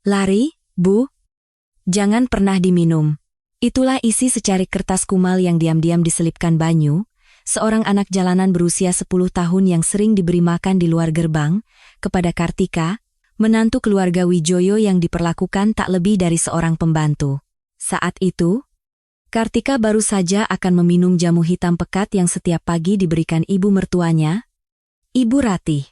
Lari, Bu. Jangan pernah diminum. Itulah isi secarik kertas kumal yang diam-diam diselipkan Banyu, seorang anak jalanan berusia 10 tahun yang sering diberi makan di luar gerbang, kepada Kartika, menantu keluarga Wijoyo yang diperlakukan tak lebih dari seorang pembantu. Saat itu, Kartika baru saja akan meminum jamu hitam pekat yang setiap pagi diberikan ibu mertuanya, Ibu Ratih.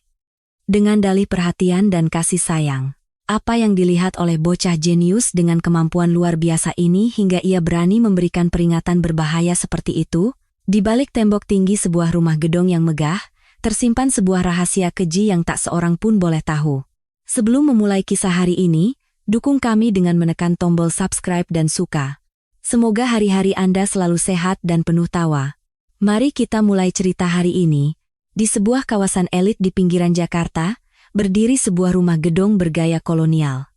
Dengan dalih perhatian dan kasih sayang. Apa yang dilihat oleh bocah jenius dengan kemampuan luar biasa ini hingga ia berani memberikan peringatan berbahaya seperti itu? Di balik tembok tinggi sebuah rumah gedung yang megah, tersimpan sebuah rahasia keji yang tak seorang pun boleh tahu. Sebelum memulai kisah hari ini, dukung kami dengan menekan tombol subscribe dan suka. Semoga hari-hari Anda selalu sehat dan penuh tawa. Mari kita mulai cerita hari ini. Di sebuah kawasan elit di pinggiran Jakarta, berdiri sebuah rumah gedung bergaya kolonial.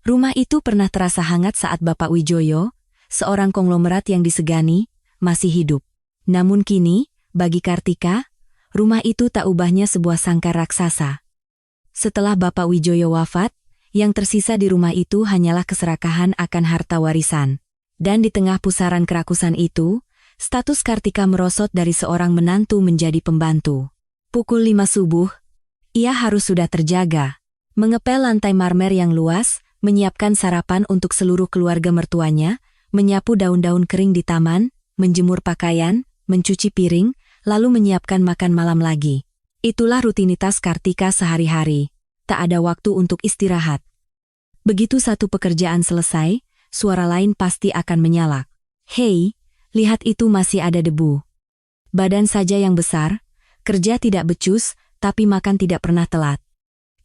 Rumah itu pernah terasa hangat saat Bapak Wijoyo, seorang konglomerat yang disegani, masih hidup. Namun kini, bagi Kartika, rumah itu tak ubahnya sebuah sangkar raksasa. Setelah Bapak Wijoyo wafat, yang tersisa di rumah itu hanyalah keserakahan akan harta warisan. Dan di tengah pusaran kerakusan itu, status Kartika merosot dari seorang menantu menjadi pembantu. Pukul 5 subuh, ia harus sudah terjaga, mengepel lantai marmer yang luas, menyiapkan sarapan untuk seluruh keluarga mertuanya, menyapu daun-daun kering di taman, menjemur pakaian, mencuci piring, lalu menyiapkan makan malam lagi. Itulah rutinitas Kartika sehari-hari. Tak ada waktu untuk istirahat. Begitu satu pekerjaan selesai, suara lain pasti akan menyalak. Hei, lihat itu masih ada debu. Badan saja yang besar, kerja tidak becus, tapi makan tidak pernah telat.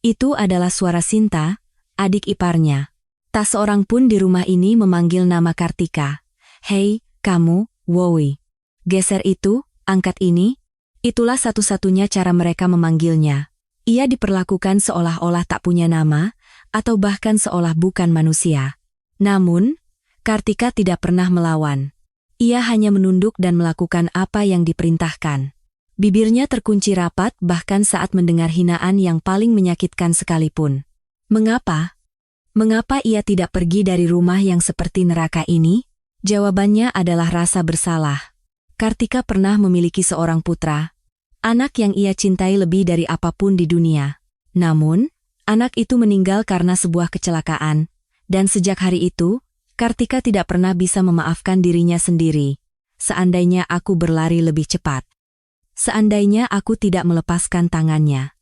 Itu adalah suara Sinta, adik iparnya. Tak seorang pun di rumah ini memanggil nama Kartika. Hei, kamu, Wowi. Geser itu, angkat ini. Itulah satu-satunya cara mereka memanggilnya. Ia diperlakukan seolah-olah tak punya nama, atau bahkan seolah bukan manusia. Namun, Kartika tidak pernah melawan. Ia hanya menunduk dan melakukan apa yang diperintahkan. Bibirnya terkunci rapat bahkan saat mendengar hinaan yang paling menyakitkan sekalipun. Mengapa? Mengapa ia tidak pergi dari rumah yang seperti neraka ini? Jawabannya adalah rasa bersalah. Kartika pernah memiliki seorang putra, anak yang ia cintai lebih dari apapun di dunia. Namun, anak itu meninggal karena sebuah kecelakaan, dan sejak hari itu, Kartika tidak pernah bisa memaafkan dirinya sendiri. Seandainya aku berlari lebih cepat. Seandainya aku tidak melepaskan tangannya.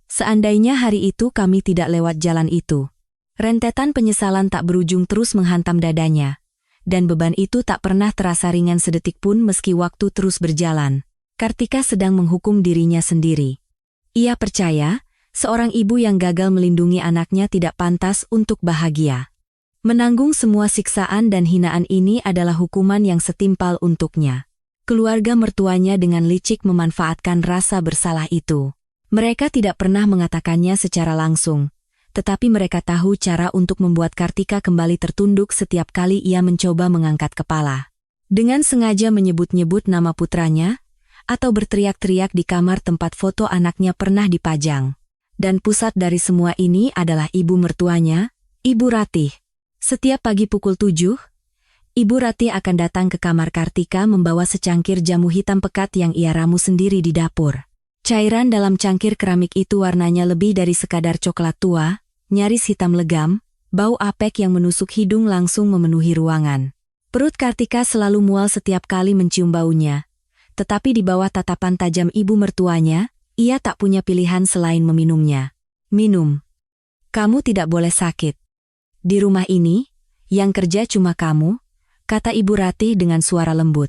Seandainya hari itu kami tidak lewat jalan itu. Rentetan penyesalan tak berujung terus menghantam dadanya. Dan beban itu tak pernah terasa ringan sedetik pun meski waktu terus berjalan. Kartika sedang menghukum dirinya sendiri. Ia percaya, seorang ibu yang gagal melindungi anaknya tidak pantas untuk bahagia. Menanggung semua siksaan dan hinaan ini adalah hukuman yang setimpal untuknya. Keluarga mertuanya dengan licik memanfaatkan rasa bersalah itu. Mereka tidak pernah mengatakannya secara langsung, tetapi mereka tahu cara untuk membuat Kartika kembali tertunduk setiap kali ia mencoba mengangkat kepala. Dengan sengaja menyebut-nyebut nama putranya, atau berteriak-teriak di kamar tempat foto anaknya pernah dipajang. Dan pusat dari semua ini adalah ibu mertuanya, Ibu Ratih. Setiap pagi pukul 7, Ibu Ratih akan datang ke kamar Kartika membawa secangkir jamu hitam pekat yang ia ramu sendiri di dapur. Cairan dalam cangkir keramik itu warnanya lebih dari sekadar coklat tua, nyaris hitam legam, bau apek yang menusuk hidung langsung memenuhi ruangan. Perut Kartika selalu mual setiap kali mencium baunya. Tetapi di bawah tatapan tajam ibu mertuanya, ia tak punya pilihan selain meminumnya. Minum. Kamu tidak boleh sakit. Di rumah ini, yang kerja cuma kamu, kata Ibu Ratih dengan suara lembut.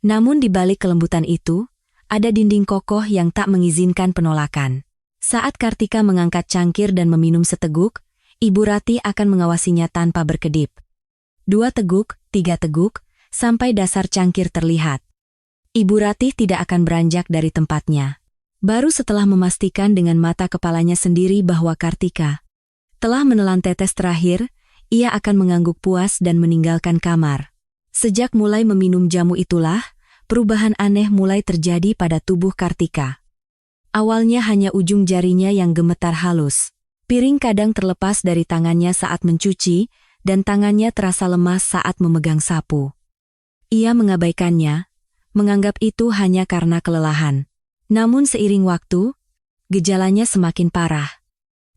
Namun di balik kelembutan itu, ada dinding kokoh yang tak mengizinkan penolakan. Saat Kartika mengangkat cangkir dan meminum seteguk, Ibu Ratih akan mengawasinya tanpa berkedip. 2 teguk, 3 teguk, sampai dasar cangkir terlihat. Ibu Ratih tidak akan beranjak dari tempatnya. Baru setelah memastikan dengan mata kepalanya sendiri bahwa Kartika telah menelan tetes terakhir, ia akan mengangguk puas dan meninggalkan kamar. Sejak mulai meminum jamu itulah, perubahan aneh mulai terjadi pada tubuh Kartika. Awalnya hanya ujung jarinya yang gemetar halus. Piring kadang terlepas dari tangannya saat mencuci, dan tangannya terasa lemas saat memegang sapu. Ia mengabaikannya, menganggap itu hanya karena kelelahan. Namun seiring waktu, gejalanya semakin parah.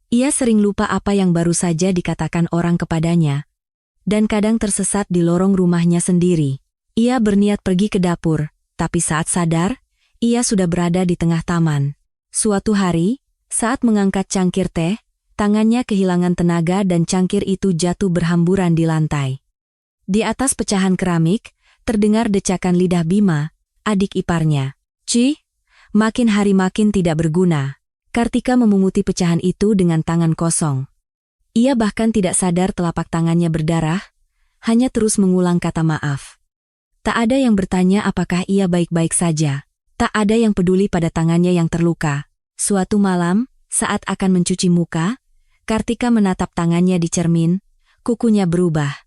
Ia sering lupa apa yang baru saja dikatakan orang kepadanya, dan kadang tersesat di lorong rumahnya sendiri. Ia berniat pergi ke dapur, tapi saat sadar, ia sudah berada di tengah taman. Suatu hari, saat mengangkat cangkir teh, tangannya kehilangan tenaga dan cangkir itu jatuh berhamburan di lantai. Di atas pecahan keramik, terdengar decakan lidah Bima, adik iparnya. "Cih, makin hari makin tidak berguna." Kartika memunguti pecahan itu dengan tangan kosong. Ia bahkan tidak sadar telapak tangannya berdarah, hanya terus mengulang kata maaf. Tak ada yang bertanya apakah ia baik-baik saja. Tak ada yang peduli pada tangannya yang terluka. Suatu malam, saat akan mencuci muka, Kartika menatap tangannya di cermin, kukunya berubah.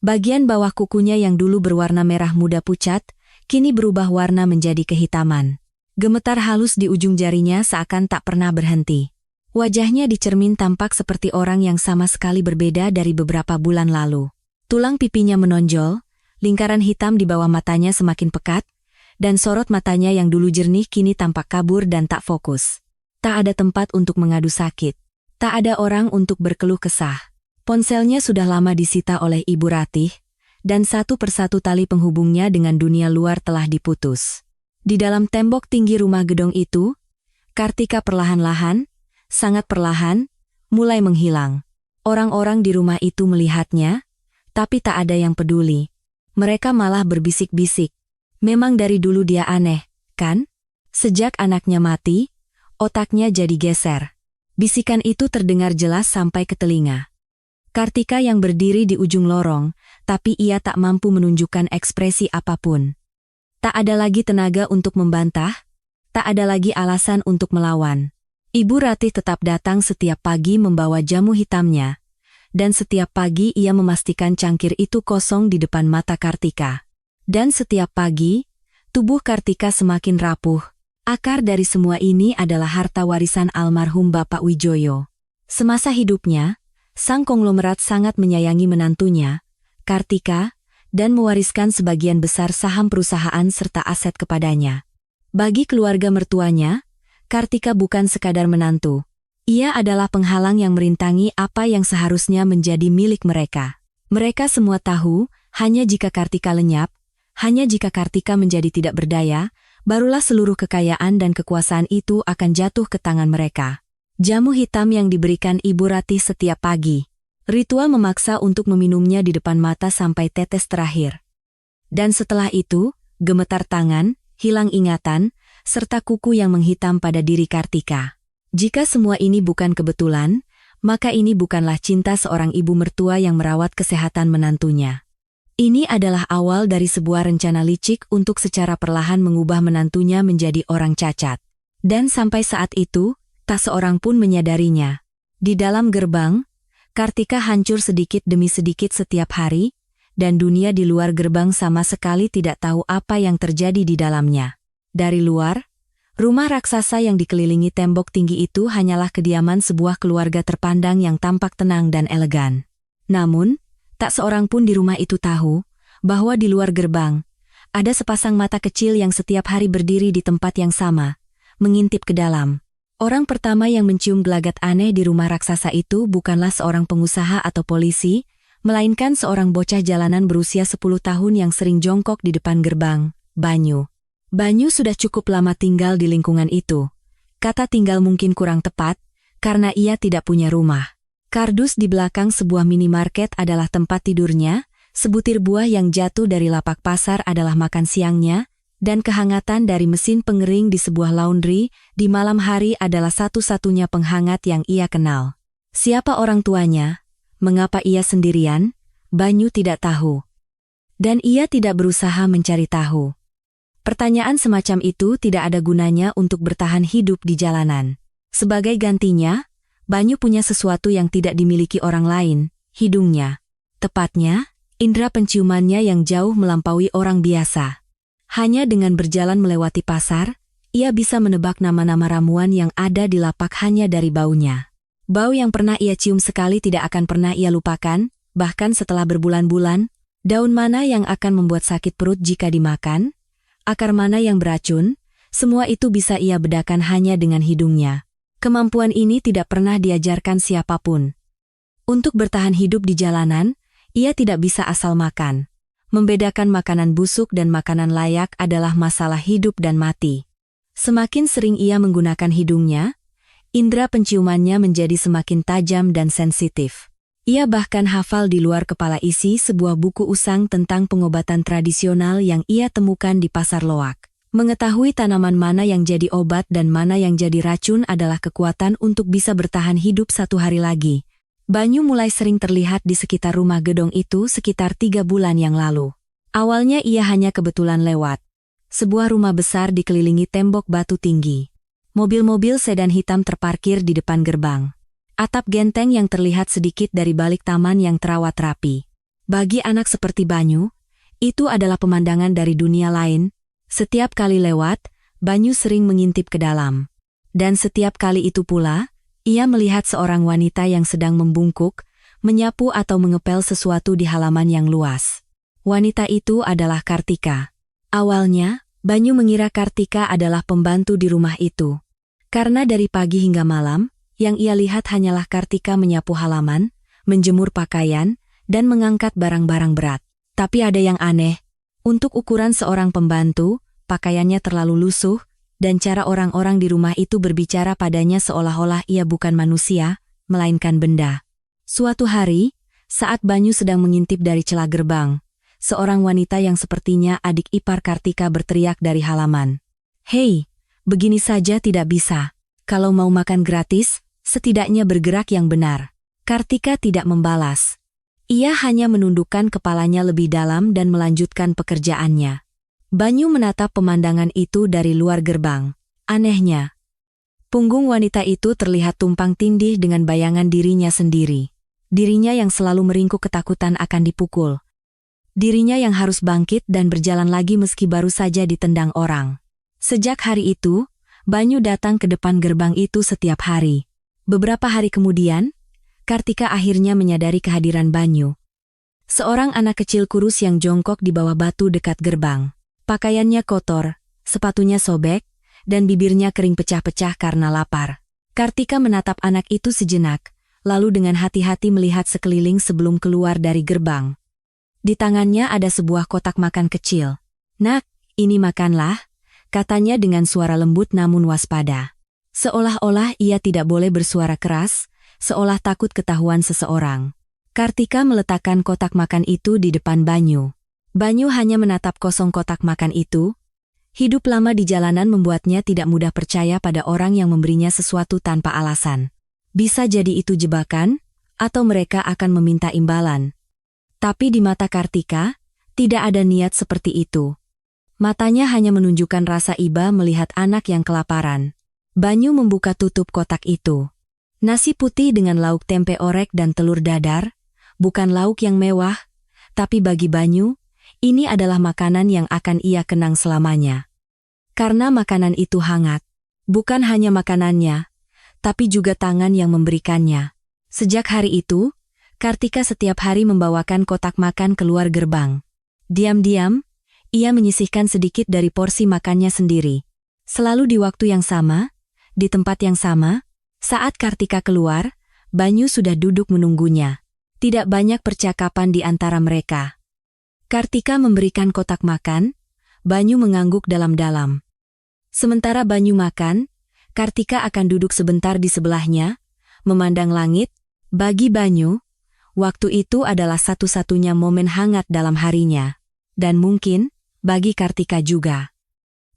Bagian bawah kukunya yang dulu berwarna merah muda pucat, kini berubah warna menjadi kehitaman. Gemetar halus di ujung jarinya seakan tak pernah berhenti. Wajahnya di cermin tampak seperti orang yang sama sekali berbeda dari beberapa bulan lalu. Tulang pipinya menonjol, lingkaran hitam di bawah matanya semakin pekat, dan sorot matanya yang dulu jernih kini tampak kabur dan tak fokus. Tak ada tempat untuk mengadu sakit. Tak ada orang untuk berkeluh kesah. Ponselnya sudah lama disita oleh Ibu Ratih, dan satu persatu tali penghubungnya dengan dunia luar telah diputus. Di dalam tembok tinggi rumah gedong itu, Kartika perlahan-lahan, sangat perlahan, mulai menghilang. Orang-orang di rumah itu melihatnya, tapi tak ada yang peduli. Mereka malah berbisik-bisik. Memang dari dulu dia aneh, kan? Sejak anaknya mati, otaknya jadi geser. Bisikan itu terdengar jelas sampai ke telinga. Kartika yang berdiri di ujung lorong, tapi ia tak mampu menunjukkan ekspresi apapun. Tak ada lagi tenaga untuk membantah, tak ada lagi alasan untuk melawan. Ibu Ratih tetap datang setiap pagi membawa jamu hitamnya, dan setiap pagi ia memastikan cangkir itu kosong di depan mata Kartika. Dan setiap pagi, tubuh Kartika semakin rapuh. Akar dari semua ini adalah harta warisan almarhum Bapak Wijoyo. Semasa hidupnya, sang konglomerat sangat menyayangi menantunya, Kartika, dan mewariskan sebagian besar saham perusahaan serta aset kepadanya. Bagi keluarga mertuanya, Kartika bukan sekadar menantu. Ia adalah penghalang yang merintangi apa yang seharusnya menjadi milik mereka. Mereka semua tahu, hanya jika Kartika lenyap, hanya jika Kartika menjadi tidak berdaya, barulah seluruh kekayaan dan kekuasaan itu akan jatuh ke tangan mereka. Jamu hitam yang diberikan Ibu Ratih setiap pagi. Ritual memaksa untuk meminumnya di depan mata sampai tetes terakhir. Dan setelah itu, gemetar tangan, hilang ingatan, serta kuku yang menghitam pada diri Kartika. Jika semua ini bukan kebetulan, maka ini bukanlah cinta seorang ibu mertua yang merawat kesehatan menantunya. Ini adalah awal dari sebuah rencana licik untuk secara perlahan mengubah menantunya menjadi orang cacat. Dan sampai saat itu, tak seorang pun menyadarinya. Di dalam gerbang, Kartika hancur sedikit demi sedikit setiap hari, dan dunia di luar gerbang sama sekali tidak tahu apa yang terjadi di dalamnya. Dari luar, rumah raksasa yang dikelilingi tembok tinggi itu hanyalah kediaman sebuah keluarga terpandang yang tampak tenang dan elegan. Namun, tak seorang pun di rumah itu tahu bahwa di luar gerbang, ada sepasang mata kecil yang setiap hari berdiri di tempat yang sama, mengintip ke dalam. Orang pertama yang mencium gelagat aneh di rumah raksasa itu bukanlah seorang pengusaha atau polisi, melainkan seorang bocah jalanan berusia 10 tahun yang sering jongkok di depan gerbang, Banyu. Banyu sudah cukup lama tinggal di lingkungan itu. Kata tinggal mungkin kurang tepat, karena ia tidak punya rumah. Kardus di belakang sebuah minimarket adalah tempat tidurnya, sebutir buah yang jatuh dari lapak pasar adalah makan siangnya, dan kehangatan dari mesin pengering di sebuah laundry di malam hari adalah satu-satunya penghangat yang ia kenal. Siapa orang tuanya? Mengapa ia sendirian? Banyu tidak tahu. Dan ia tidak berusaha mencari tahu. Pertanyaan semacam itu tidak ada gunanya untuk bertahan hidup di jalanan. Sebagai gantinya, Banyu punya sesuatu yang tidak dimiliki orang lain, hidungnya. Tepatnya, indera penciumannya yang jauh melampaui orang biasa. Hanya dengan berjalan melewati pasar, ia bisa menebak nama-nama ramuan yang ada di lapak hanya dari baunya. Bau yang pernah ia cium sekali tidak akan pernah ia lupakan, bahkan setelah berbulan-bulan. Daun mana yang akan membuat sakit perut jika dimakan? Akar mana yang beracun? Semua itu bisa ia bedakan hanya dengan hidungnya. Kemampuan ini tidak pernah diajarkan siapapun. Untuk bertahan hidup di jalanan, ia tidak bisa asal makan. Membedakan makanan busuk dan makanan layak adalah masalah hidup dan mati. Semakin sering ia menggunakan hidungnya, indera penciumannya menjadi semakin tajam dan sensitif. Ia bahkan hafal di luar kepala isi sebuah buku usang tentang pengobatan tradisional yang ia temukan di pasar loak. Mengetahui tanaman mana yang jadi obat dan mana yang jadi racun adalah kekuatan untuk bisa bertahan hidup satu hari lagi. Banyu mulai sering terlihat di sekitar rumah gedong itu sekitar 3 bulan yang lalu. Awalnya ia hanya kebetulan lewat. Sebuah rumah besar dikelilingi tembok batu tinggi. Mobil-mobil sedan hitam terparkir di depan gerbang. Atap genteng yang terlihat sedikit dari balik taman yang terawat rapi. Bagi anak seperti Banyu, itu adalah pemandangan dari dunia lain. Setiap kali lewat, Banyu sering mengintip ke dalam. Dan setiap kali itu pula, ia melihat seorang wanita yang sedang membungkuk, menyapu atau mengepel sesuatu di halaman yang luas. Wanita itu adalah Kartika. Awalnya, Banyu mengira Kartika adalah pembantu di rumah itu. Karena dari pagi hingga malam, yang ia lihat hanyalah Kartika menyapu halaman, menjemur pakaian, dan mengangkat barang-barang berat. Tapi ada yang aneh. Untuk ukuran seorang pembantu, pakaiannya terlalu lusuh, dan cara orang-orang di rumah itu berbicara padanya seolah-olah ia bukan manusia, melainkan benda. Suatu hari, saat Banyu sedang mengintip dari celah gerbang, seorang wanita yang sepertinya adik ipar Kartika berteriak dari halaman. "Hei, begini saja tidak bisa. Kalau mau makan gratis, setidaknya bergerak yang benar." Kartika tidak membalas. Ia hanya menundukkan kepalanya lebih dalam dan melanjutkan pekerjaannya. Banyu menatap pemandangan itu dari luar gerbang. Anehnya, punggung wanita itu terlihat tumpang tindih dengan bayangan dirinya sendiri. Dirinya yang selalu meringkuk ketakutan akan dipukul. Dirinya yang harus bangkit dan berjalan lagi meski baru saja ditendang orang. Sejak hari itu, Banyu datang ke depan gerbang itu setiap hari. Beberapa hari kemudian, Kartika akhirnya menyadari kehadiran Banyu. Seorang anak kecil kurus yang jongkok di bawah batu dekat gerbang. Pakaiannya kotor, sepatunya sobek, dan bibirnya kering pecah-pecah karena lapar. Kartika menatap anak itu sejenak, lalu dengan hati-hati melihat sekeliling sebelum keluar dari gerbang. Di tangannya ada sebuah kotak makan kecil. "Nak, ini makanlah," katanya dengan suara lembut namun waspada. Seolah-olah ia tidak boleh bersuara keras, seolah takut ketahuan seseorang. Kartika meletakkan kotak makan itu di depan Banyu. Banyu hanya menatap kosong kotak makan itu. Hidup lama di jalanan membuatnya tidak mudah percaya pada orang yang memberinya sesuatu tanpa alasan. Bisa jadi itu jebakan, atau mereka akan meminta imbalan. Tapi di mata Kartika, tidak ada niat seperti itu. Matanya hanya menunjukkan rasa iba melihat anak yang kelaparan. Banyu membuka tutup kotak itu. Nasi putih dengan lauk tempe orek dan telur dadar, bukan lauk yang mewah, tapi bagi Banyu, ini adalah makanan yang akan ia kenang selamanya. Karena makanan itu hangat. Bukan hanya makanannya, tapi juga tangan yang memberikannya. Sejak hari itu, Kartika setiap hari membawakan kotak makan keluar gerbang. Diam-diam, ia menyisihkan sedikit dari porsi makannya sendiri. Selalu di waktu yang sama, di tempat yang sama, saat Kartika keluar, Banyu sudah duduk menunggunya. Tidak banyak percakapan di antara mereka. Kartika memberikan kotak makan, Banyu mengangguk dalam-dalam. Sementara Banyu makan, Kartika akan duduk sebentar di sebelahnya, memandang langit. Bagi Banyu, waktu itu adalah satu-satunya momen hangat dalam harinya. Dan mungkin, bagi Kartika juga.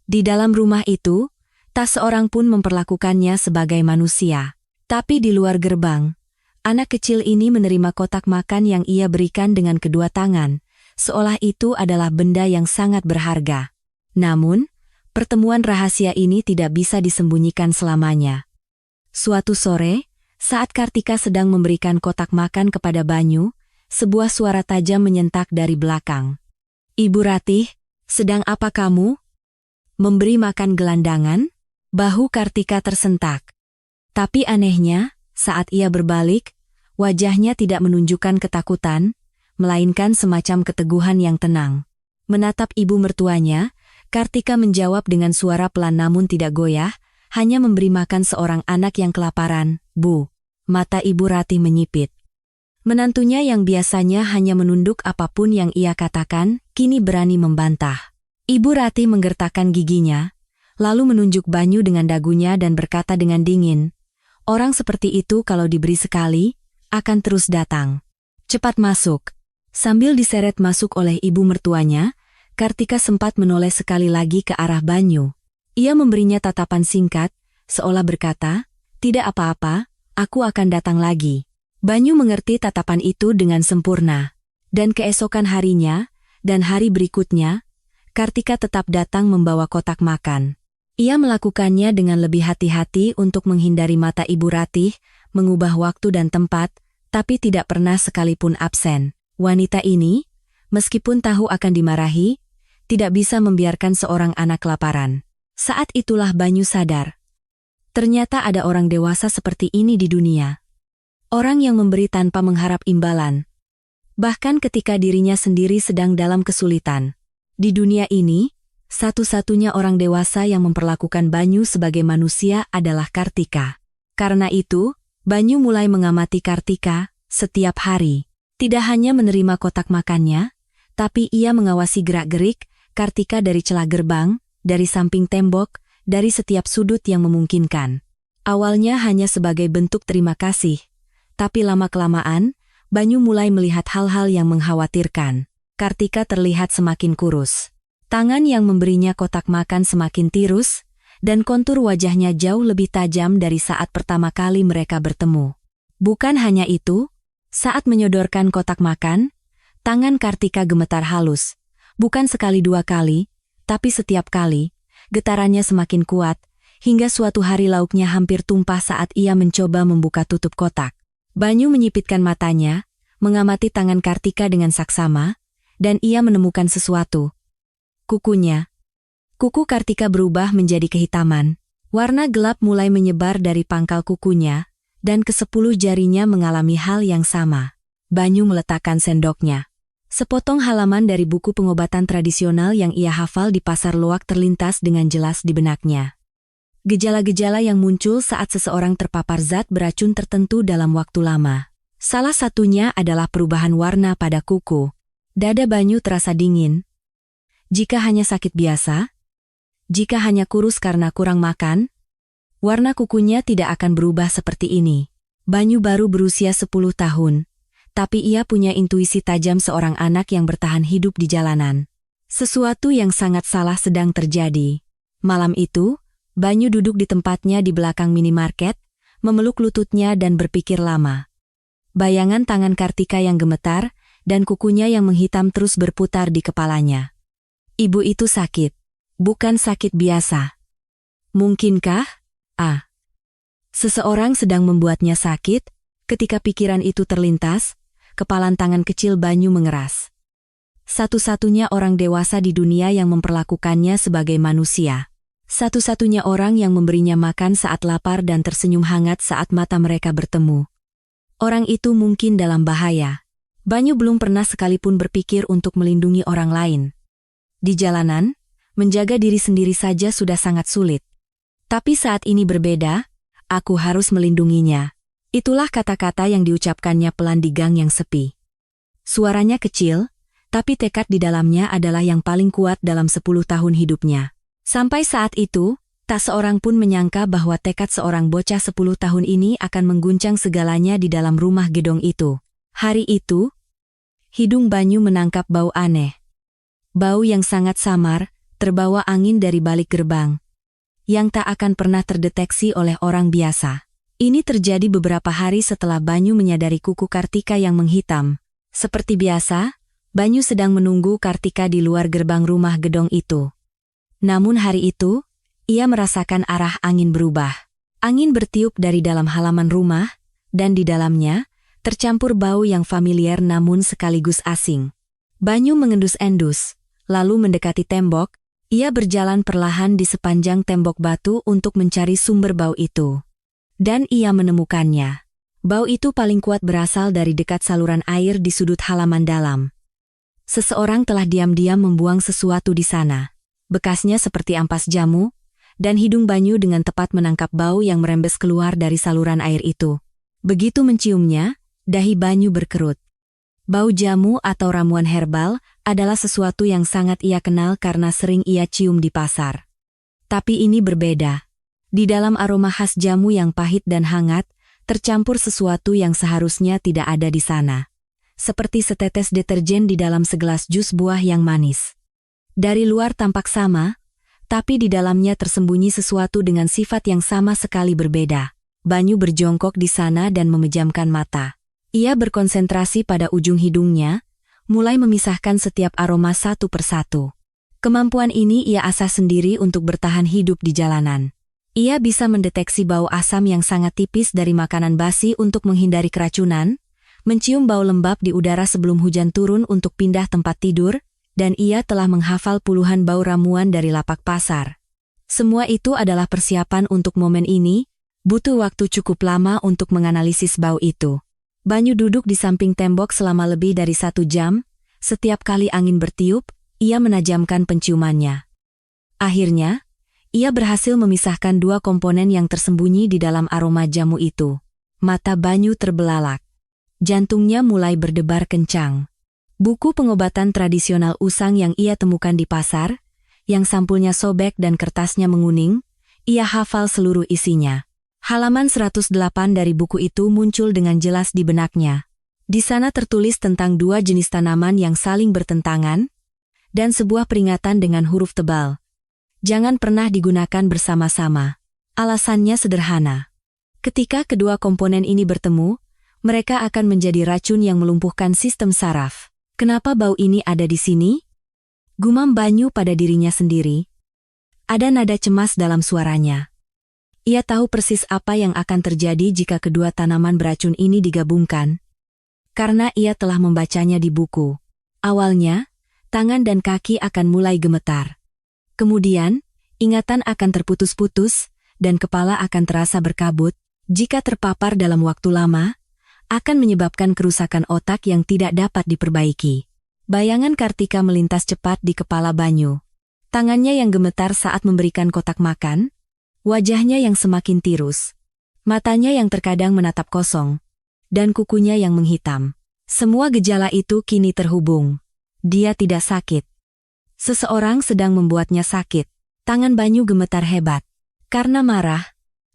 Di dalam rumah itu, tak seorang pun memperlakukannya sebagai manusia. Tapi di luar gerbang, anak kecil ini menerima kotak makan yang ia berikan dengan kedua tangan, seolah itu adalah benda yang sangat berharga. Namun, pertemuan rahasia ini tidak bisa disembunyikan selamanya. Suatu sore, saat Kartika sedang memberikan kotak makan kepada Banyu, sebuah suara tajam menyentak dari belakang. "Ibu Ratih, sedang apa kamu? Memberi makan gelandangan?" Bahu Kartika tersentak. Tapi anehnya, Saat ia berbalik, wajahnya tidak menunjukkan ketakutan, melainkan semacam keteguhan yang tenang. Menatap ibu mertuanya, Kartika menjawab dengan suara pelan namun tidak goyah, hanya memberi makan seorang anak yang kelaparan. Bu. Mata Ibu Ratih menyipit. Menantunya yang biasanya hanya menunduk apapun yang ia katakan, kini berani membantah. Ibu Ratih menggertakkan giginya, lalu menunjuk Banyu dengan dagunya dan berkata dengan dingin, orang seperti itu kalau diberi sekali, akan terus datang. Cepat masuk. Sambil diseret masuk oleh ibu mertuanya, Kartika sempat menoleh sekali lagi ke arah Banyu. Ia memberinya tatapan singkat, seolah berkata, tidak apa-apa, aku akan datang lagi. Banyu mengerti tatapan itu dengan sempurna. Dan keesokan harinya, dan hari berikutnya, Kartika tetap datang membawa kotak makan. Ia melakukannya dengan lebih hati-hati untuk menghindari mata Ibu Ratih, mengubah waktu dan tempat, tapi tidak pernah sekalipun absen. Wanita ini, meskipun tahu akan dimarahi, tidak bisa membiarkan seorang anak kelaparan. Saat itulah Banyu sadar. Ternyata ada orang dewasa seperti ini di dunia. Orang yang memberi tanpa mengharap imbalan. Bahkan ketika dirinya sendiri sedang dalam kesulitan. Di dunia ini, satu-satunya orang dewasa yang memperlakukan Banyu sebagai manusia adalah Kartika. Karena itu, Banyu mulai mengamati Kartika setiap hari. Tidak hanya menerima kotak makannya, tapi ia mengawasi gerak-gerik Kartika dari celah gerbang, dari samping tembok, dari setiap sudut yang memungkinkan. Awalnya hanya sebagai bentuk terima kasih, tapi lama-kelamaan, Banyu mulai melihat hal-hal yang mengkhawatirkan. Kartika terlihat semakin kurus. Tangan yang memberinya kotak makan semakin tirus, dan kontur wajahnya jauh lebih tajam dari saat pertama kali mereka bertemu. Bukan hanya itu, saat menyodorkan kotak makan, tangan Kartika gemetar halus. Bukan sekali dua kali, tapi setiap kali, getarannya semakin kuat, hingga suatu hari lauknya hampir tumpah saat ia mencoba membuka tutup kotak. Banyu menyipitkan matanya, mengamati tangan Kartika dengan saksama, dan ia menemukan sesuatu. Kukunya. Kuku Kartika berubah menjadi kehitaman. Warna gelap mulai menyebar dari pangkal kukunya, dan ke-10 jarinya mengalami hal yang sama. Banyu meletakkan sendoknya. Sepotong halaman dari buku pengobatan tradisional yang ia hafal di pasar loak terlintas dengan jelas di benaknya. Gejala-gejala yang muncul saat seseorang terpapar zat beracun tertentu dalam waktu lama. Salah satunya adalah perubahan warna pada kuku. Dada Banyu terasa dingin. Jika hanya sakit biasa, jika hanya kurus karena kurang makan, warna kukunya tidak akan berubah seperti ini. Banyu baru berusia 10 tahun. Tapi ia punya intuisi tajam seorang anak yang bertahan hidup di jalanan. Sesuatu yang sangat salah sedang terjadi. Malam itu, Banyu duduk di tempatnya di belakang minimarket, memeluk lututnya dan berpikir lama. Bayangan tangan Kartika yang gemetar, dan kukunya yang menghitam terus berputar di kepalanya. Ibu itu sakit. Bukan sakit biasa. Mungkinkah? Seseorang sedang membuatnya sakit. Ketika pikiran itu terlintas, kepalan tangan kecil Banyu mengeras. Satu-satunya orang dewasa di dunia yang memperlakukannya sebagai manusia. Satu-satunya orang yang memberinya makan saat lapar dan tersenyum hangat saat mata mereka bertemu. Orang itu mungkin dalam bahaya. Banyu belum pernah sekalipun berpikir untuk melindungi orang lain. Di jalanan, menjaga diri sendiri saja sudah sangat sulit. Tapi saat ini berbeda, aku harus melindunginya. Itulah kata-kata yang diucapkannya pelan di gang yang sepi. Suaranya kecil, tapi tekad di dalamnya adalah yang paling kuat dalam 10 tahun hidupnya. Sampai saat itu, tak seorang pun menyangka bahwa tekad seorang bocah 10 tahun ini akan mengguncang segalanya di dalam rumah gedong itu. Hari itu, hidung Banyu menangkap bau aneh. Bau yang sangat samar, terbawa angin dari balik gerbang. Yang tak akan pernah terdeteksi oleh orang biasa. Ini terjadi beberapa hari setelah Banyu menyadari kuku Kartika yang menghitam. Seperti biasa, Banyu sedang menunggu Kartika di luar gerbang rumah gedong itu. Namun hari itu, ia merasakan arah angin berubah. Angin bertiup dari dalam halaman rumah, dan di dalamnya, tercampur bau yang familiar namun sekaligus asing. Banyu mengendus-endus, lalu mendekati tembok. Ia berjalan perlahan di sepanjang tembok batu untuk mencari sumber bau itu. Dan ia menemukannya. Bau itu paling kuat berasal dari dekat saluran air di sudut halaman dalam. Seseorang telah diam-diam membuang sesuatu di sana. Bekasnya seperti ampas jamu, dan hidung Banyu dengan tepat menangkap bau yang merembes keluar dari saluran air itu. Begitu menciumnya, dahi Banyu berkerut. Bau jamu atau ramuan herbal adalah sesuatu yang sangat ia kenal karena sering ia cium di pasar. Tapi ini berbeda. Di dalam aroma khas jamu yang pahit dan hangat, tercampur sesuatu yang seharusnya tidak ada di sana. Seperti setetes deterjen di dalam segelas jus buah yang manis. Dari luar tampak sama, tapi di dalamnya tersembunyi sesuatu dengan sifat yang sama sekali berbeda. Banyu berjongkok di sana dan memejamkan mata. Ia berkonsentrasi pada ujung hidungnya, mulai memisahkan setiap aroma satu persatu. Kemampuan ini ia asah sendiri untuk bertahan hidup di jalanan. Ia bisa mendeteksi bau asam yang sangat tipis dari makanan basi untuk menghindari keracunan, mencium bau lembab di udara sebelum hujan turun untuk pindah tempat tidur, dan ia telah menghafal puluhan bau ramuan dari lapak pasar. Semua itu adalah persiapan untuk momen ini, butuh waktu cukup lama untuk menganalisis bau itu. Banyu duduk di samping tembok selama lebih dari 1 jam, setiap kali angin bertiup, ia menajamkan penciumannya. Akhirnya, ia berhasil memisahkan 2 komponen yang tersembunyi di dalam aroma jamu itu. Mata Banyu terbelalak. Jantungnya mulai berdebar kencang. Buku pengobatan tradisional usang yang ia temukan di pasar, yang sampulnya sobek dan kertasnya menguning, ia hafal seluruh isinya. Halaman 108 dari buku itu muncul dengan jelas di benaknya. Di sana tertulis tentang 2 jenis tanaman yang saling bertentangan, dan sebuah peringatan dengan huruf tebal. Jangan pernah digunakan bersama-sama. Alasannya sederhana. Ketika kedua komponen ini bertemu, mereka akan menjadi racun yang melumpuhkan sistem saraf. Kenapa bau ini ada di sini? Gumam Banyu pada dirinya sendiri. Ada nada cemas dalam suaranya. Ia tahu persis apa yang akan terjadi jika kedua tanaman beracun ini digabungkan. Karena ia telah membacanya di buku. Awalnya, tangan dan kaki akan mulai gemetar. Kemudian, ingatan akan terputus-putus, dan kepala akan terasa berkabut. Jika terpapar dalam waktu lama, akan menyebabkan kerusakan otak yang tidak dapat diperbaiki. Bayangan Kartika melintas cepat di kepala Banyu. Tangannya yang gemetar saat memberikan kotak makan, wajahnya yang semakin tirus, matanya yang terkadang menatap kosong, dan kukunya yang menghitam. Semua gejala itu kini terhubung. Dia tidak sakit. Seseorang sedang membuatnya sakit. Tangan Banyu gemetar hebat. Karena marah,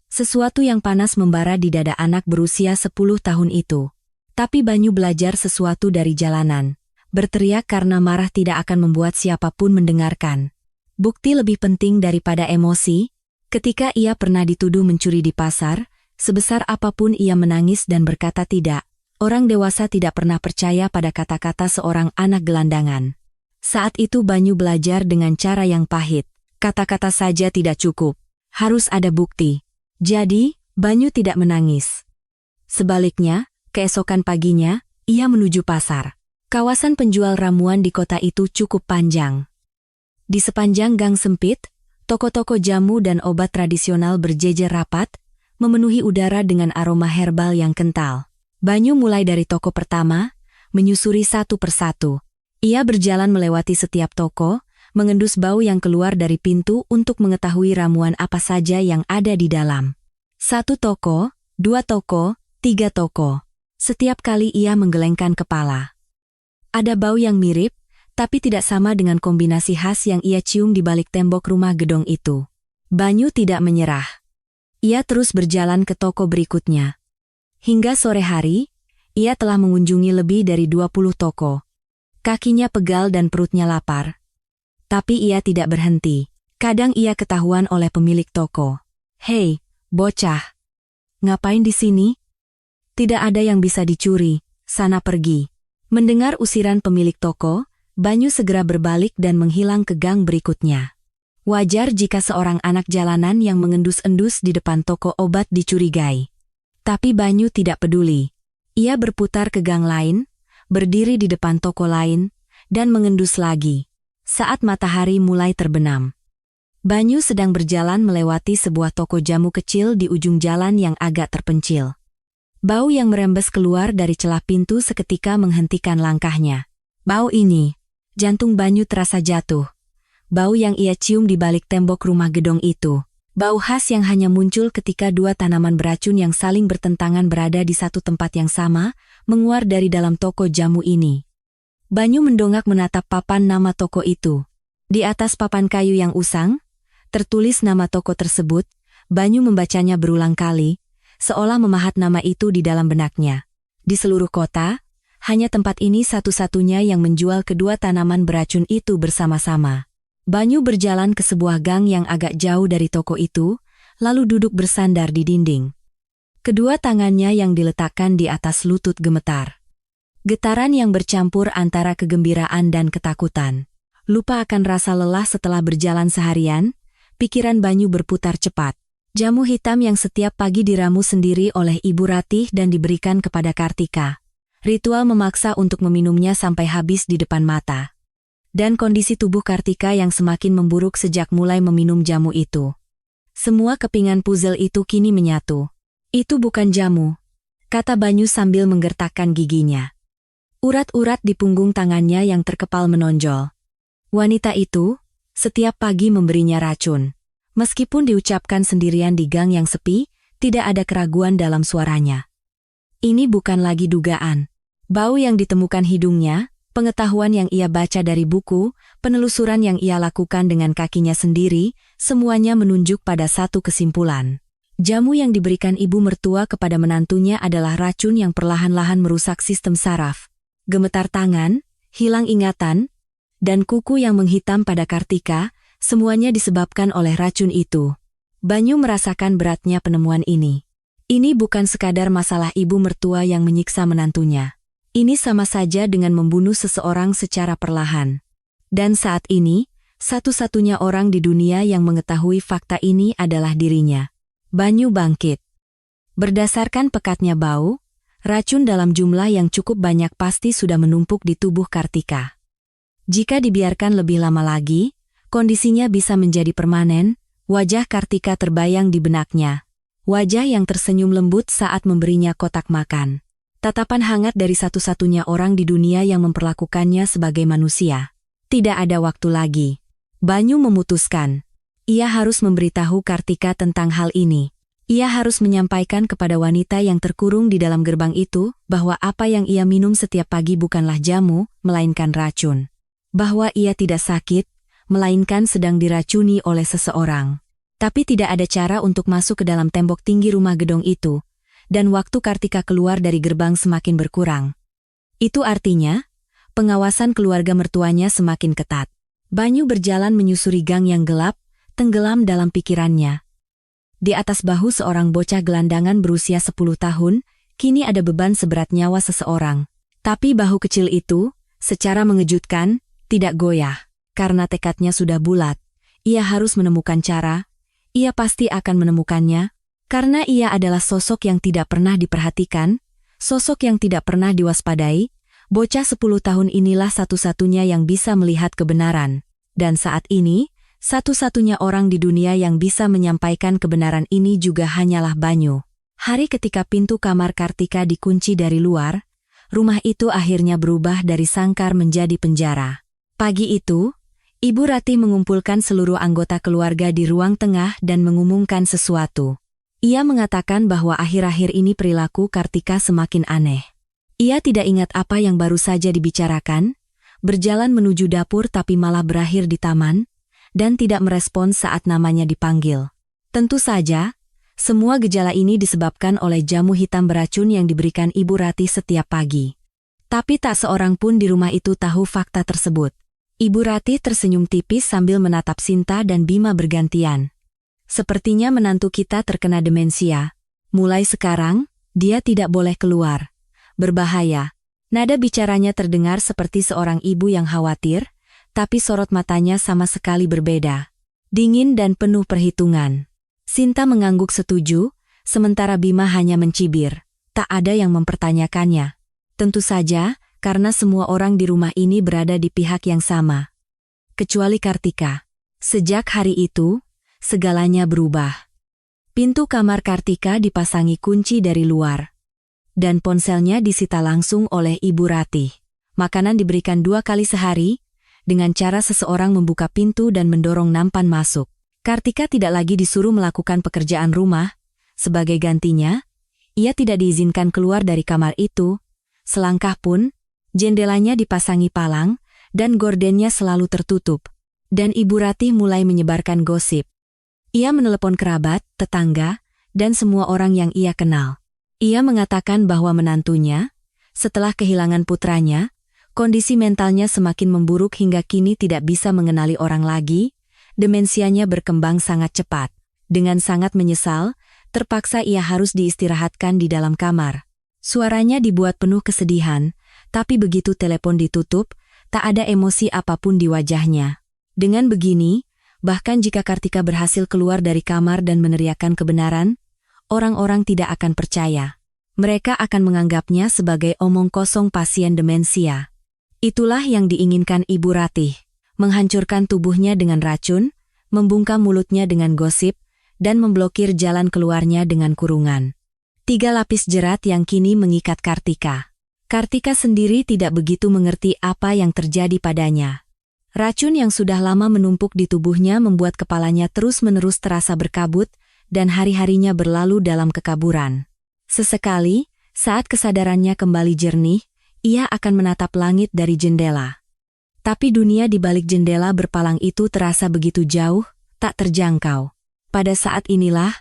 sesuatu yang panas membara di dada anak berusia 10 tahun itu. Tapi Banyu belajar sesuatu dari jalanan. Berteriak karena marah tidak akan membuat siapapun mendengarkan. Bukti lebih penting daripada emosi, ketika ia pernah dituduh mencuri di pasar, sebesar apapun ia menangis dan berkata tidak. Orang dewasa tidak pernah percaya pada kata-kata seorang anak gelandangan. Saat itu Banyu belajar dengan cara yang pahit. Kata-kata saja tidak cukup. Harus ada bukti. Jadi, Banyu tidak menangis. Sebaliknya, keesokan paginya, ia menuju pasar. Kawasan penjual ramuan di kota itu cukup panjang. Di sepanjang gang sempit, toko-toko jamu dan obat tradisional berjejer rapat, memenuhi udara dengan aroma herbal yang kental. Banyu mulai dari toko pertama, menyusuri satu persatu. Ia berjalan melewati setiap toko, mengendus bau yang keluar dari pintu untuk mengetahui ramuan apa saja yang ada di dalam. 1 toko, 2 toko, 3 toko. Setiap kali ia menggelengkan kepala. Ada bau yang mirip, tapi tidak sama dengan kombinasi khas yang ia cium di balik tembok rumah gedong itu. Banyu tidak menyerah. Ia terus berjalan ke toko berikutnya. Hingga sore hari, ia telah mengunjungi lebih dari 20 toko. Kakinya pegal dan perutnya lapar. Tapi ia tidak berhenti. Kadang ia ketahuan oleh pemilik toko. "Hei, bocah. Ngapain di sini? Tidak ada yang bisa dicuri, sana pergi." Mendengar usiran pemilik toko, Banyu segera berbalik dan menghilang ke gang berikutnya. Wajar jika seorang anak jalanan yang mengendus-endus di depan toko obat dicurigai. Tapi Banyu tidak peduli. Ia berputar ke gang lain, berdiri di depan toko lain, dan mengendus lagi. Saat matahari mulai terbenam, Banyu sedang berjalan melewati sebuah toko jamu kecil di ujung jalan yang agak terpencil. Bau yang merembes keluar dari celah pintu seketika menghentikan langkahnya. Bau ini, jantung Banyu terasa jatuh. Bau yang ia cium di balik tembok rumah gedong itu. Bau khas yang hanya muncul ketika dua tanaman beracun yang saling bertentangan berada di satu tempat yang sama, menguar dari dalam toko jamu ini. Banyu mendongak menatap papan nama toko itu. Di atas papan kayu yang usang, tertulis nama toko tersebut. Banyu membacanya berulang kali, seolah memahat nama itu di dalam benaknya. Di seluruh kota, hanya tempat ini satu-satunya yang menjual kedua tanaman beracun itu bersama-sama. Banyu berjalan ke sebuah gang yang agak jauh dari toko itu, lalu duduk bersandar di dinding. Kedua tangannya yang diletakkan di atas lutut gemetar. Getaran yang bercampur antara kegembiraan dan ketakutan. Lupa akan rasa lelah setelah berjalan seharian, pikiran Banyu berputar cepat. Jamu hitam yang setiap pagi diramu sendiri oleh Ibu Ratih dan diberikan kepada Kartika. Ritual memaksa untuk meminumnya sampai habis di depan mata. Dan kondisi tubuh Kartika yang semakin memburuk sejak mulai meminum jamu itu. Semua kepingan puzzle itu kini menyatu. Itu bukan jamu, kata Banyu sambil menggertakkan giginya. Urat-urat di punggung tangannya yang terkepal menonjol. Wanita itu, setiap pagi memberinya racun. Meskipun diucapkan sendirian di gang yang sepi, tidak ada keraguan dalam suaranya. Ini bukan lagi dugaan. Bau yang ditemukan hidungnya, pengetahuan yang ia baca dari buku, penelusuran yang ia lakukan dengan kakinya sendiri, semuanya menunjuk pada satu kesimpulan. Jamu yang diberikan ibu mertua kepada menantunya adalah racun yang perlahan-lahan merusak sistem saraf. Gemetar tangan, hilang ingatan, dan kuku yang menghitam pada Kartika, semuanya disebabkan oleh racun itu. Banyu merasakan beratnya penemuan ini. Ini bukan sekadar masalah ibu mertua yang menyiksa menantunya. Ini sama saja dengan membunuh seseorang secara perlahan. Dan saat ini, satu-satunya orang di dunia yang mengetahui fakta ini adalah dirinya. Banyu bangkit. Berdasarkan pekatnya bau, racun dalam jumlah yang cukup banyak pasti sudah menumpuk di tubuh Kartika. Jika dibiarkan lebih lama lagi, kondisinya bisa menjadi permanen. Wajah Kartika terbayang di benaknya. Wajah yang tersenyum lembut saat memberinya kotak makan. Tatapan hangat dari satu-satunya orang di dunia yang memperlakukannya sebagai manusia. Tidak ada waktu lagi. Banyu memutuskan. Ia harus memberitahu Kartika tentang hal ini. Ia harus menyampaikan kepada wanita yang terkurung di dalam gerbang itu, bahwa apa yang ia minum setiap pagi bukanlah jamu, melainkan racun. Bahwa ia tidak sakit, melainkan sedang diracuni oleh seseorang. Tapi tidak ada cara untuk masuk ke dalam tembok tinggi rumah gedong itu, dan waktu Kartika keluar dari gerbang semakin berkurang. Itu artinya, pengawasan keluarga mertuanya semakin ketat. Banyu berjalan menyusuri gang yang gelap, tenggelam dalam pikirannya. Di atas bahu seorang bocah gelandangan berusia 10 tahun, kini ada beban seberat nyawa seseorang. Tapi bahu kecil itu, secara mengejutkan, tidak goyah. Karena tekadnya sudah bulat, ia harus menemukan cara, ia pasti akan menemukannya, karena ia adalah sosok yang tidak pernah diperhatikan, sosok yang tidak pernah diwaspadai. Bocah 10 tahun inilah satu-satunya yang bisa melihat kebenaran. Dan saat ini, satu-satunya orang di dunia yang bisa menyampaikan kebenaran ini juga hanyalah Banyu. Hari ketika pintu kamar Kartika dikunci dari luar, rumah itu akhirnya berubah dari sangkar menjadi penjara. Pagi itu, Ibu Ratih mengumpulkan seluruh anggota keluarga di ruang tengah dan mengumumkan sesuatu. Ia mengatakan bahwa akhir-akhir ini perilaku Kartika semakin aneh. Ia tidak ingat apa yang baru saja dibicarakan, berjalan menuju dapur tapi malah berakhir di taman, dan tidak merespons saat namanya dipanggil. Tentu saja, semua gejala ini disebabkan oleh jamu hitam beracun yang diberikan Ibu Ratih setiap pagi. Tapi tak seorang pun di rumah itu tahu fakta tersebut. Ibu Ratih tersenyum tipis sambil menatap Sinta dan Bima bergantian. Sepertinya menantu kita terkena demensia. Mulai sekarang, dia tidak boleh keluar. Berbahaya. Nada bicaranya terdengar seperti seorang ibu yang khawatir, tapi sorot matanya sama sekali berbeda. Dingin dan penuh perhitungan. Sinta mengangguk setuju, sementara Bima hanya mencibir. Tak ada yang mempertanyakannya. Tentu saja, karena semua orang di rumah ini berada di pihak yang sama. Kecuali Kartika. Sejak hari itu, segalanya berubah. Pintu kamar Kartika dipasangi kunci dari luar. dan ponselnya disita langsung oleh Ibu Ratih. Makanan diberikan 2 kali sehari, dengan cara seseorang membuka pintu dan mendorong nampan masuk. Kartika tidak lagi disuruh melakukan pekerjaan rumah. Sebagai gantinya, ia tidak diizinkan keluar dari kamar itu. Selangkah pun, jendelanya dipasangi palang, dan gordennya selalu tertutup. Dan Ibu Ratih mulai menyebarkan gosip. Ia menelepon kerabat, tetangga, dan semua orang yang ia kenal. Ia mengatakan bahwa menantunya, setelah kehilangan putranya, kondisi mentalnya semakin memburuk hingga kini tidak bisa mengenali orang lagi, demensianya berkembang sangat cepat. Dengan sangat menyesal, terpaksa ia harus diistirahatkan di dalam kamar. Suaranya dibuat penuh kesedihan, tapi begitu telepon ditutup, tak ada emosi apapun di wajahnya. Dengan begini, bahkan jika Kartika berhasil keluar dari kamar dan meneriakkan kebenaran, orang-orang tidak akan percaya. Mereka akan menganggapnya sebagai omong kosong pasien demensia. Itulah yang diinginkan Ibu Ratih, menghancurkan tubuhnya dengan racun, membungkam mulutnya dengan gosip, dan memblokir jalan keluarnya dengan kurungan. 3 lapis jerat yang kini mengikat Kartika. Kartika sendiri tidak begitu mengerti apa yang terjadi padanya. Racun yang sudah lama menumpuk di tubuhnya membuat kepalanya terus-menerus terasa berkabut, dan hari-harinya berlalu dalam kekaburan. Sesekali, saat kesadarannya kembali jernih, ia akan menatap langit dari jendela. Tapi dunia di balik jendela berpalang itu terasa begitu jauh, tak terjangkau. Pada saat inilah,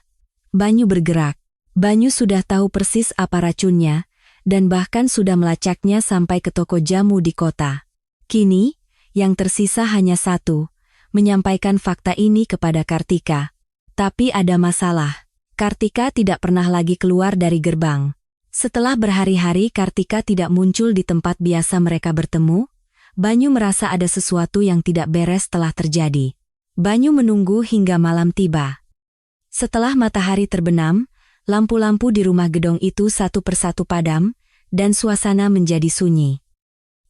Banyu bergerak. Banyu sudah tahu persis apa racunnya, dan bahkan sudah melacaknya sampai ke toko jamu di kota. Kini, yang tersisa hanya satu, menyampaikan fakta ini kepada Kartika. Tapi ada masalah. Kartika tidak pernah lagi keluar dari gerbang. Setelah berhari-hari Kartika tidak muncul di tempat biasa mereka bertemu, Banyu merasa ada sesuatu yang tidak beres telah terjadi. Banyu menunggu hingga malam tiba. Setelah matahari terbenam, lampu-lampu di rumah gedong itu satu persatu padam, dan suasana menjadi sunyi.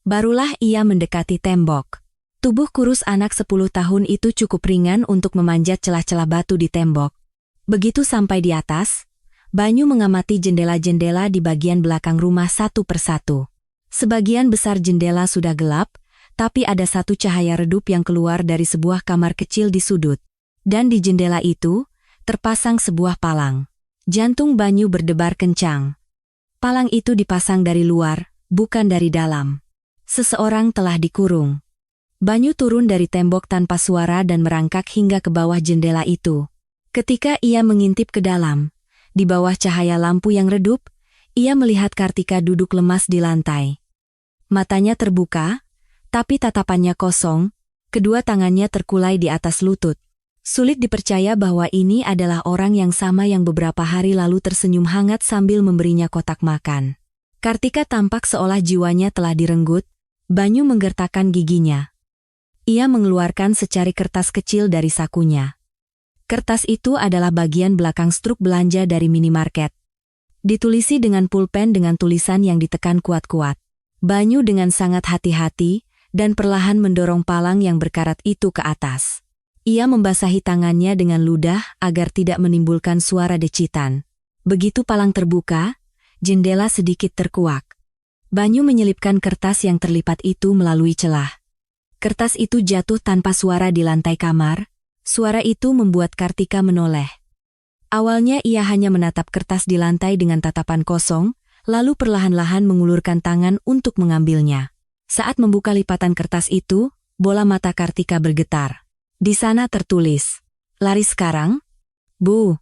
Barulah ia mendekati tembok. Tubuh kurus anak 10 tahun itu cukup ringan untuk memanjat celah-celah batu di tembok. Begitu sampai di atas, Banyu mengamati jendela-jendela di bagian belakang rumah satu persatu. Sebagian besar jendela sudah gelap, tapi ada satu cahaya redup yang keluar dari sebuah kamar kecil di sudut. Dan di jendela itu, terpasang sebuah palang. Jantung Banyu berdebar kencang. Palang itu dipasang dari luar, bukan dari dalam. Seseorang telah dikurung. Banyu turun dari tembok tanpa suara dan merangkak hingga ke bawah jendela itu. Ketika ia mengintip ke dalam, di bawah cahaya lampu yang redup, ia melihat Kartika duduk lemas di lantai. Matanya terbuka, tapi tatapannya kosong, kedua tangannya terkulai di atas lutut. Sulit dipercaya bahwa ini adalah orang yang sama yang beberapa hari lalu tersenyum hangat sambil memberinya kotak makan. Kartika tampak seolah jiwanya telah direnggut. Banyu menggertakkan giginya. Ia mengeluarkan secari kertas kecil dari sakunya. Kertas itu adalah bagian belakang struk belanja dari minimarket. Ditulisi dengan pulpen dengan tulisan yang ditekan kuat-kuat. Banyu dengan sangat hati-hati dan perlahan mendorong palang yang berkarat itu ke atas. Ia membasahi tangannya dengan ludah agar tidak menimbulkan suara decitan. Begitu palang terbuka, jendela sedikit terkuak. Banyu menyelipkan kertas yang terlipat itu melalui celah. Kertas itu jatuh tanpa suara di lantai kamar. Suara itu membuat Kartika menoleh. Awalnya ia hanya menatap kertas di lantai dengan tatapan kosong, lalu perlahan-lahan mengulurkan tangan untuk mengambilnya. Saat membuka lipatan kertas itu, bola mata Kartika bergetar. Di sana tertulis, "Lari sekarang? Bu,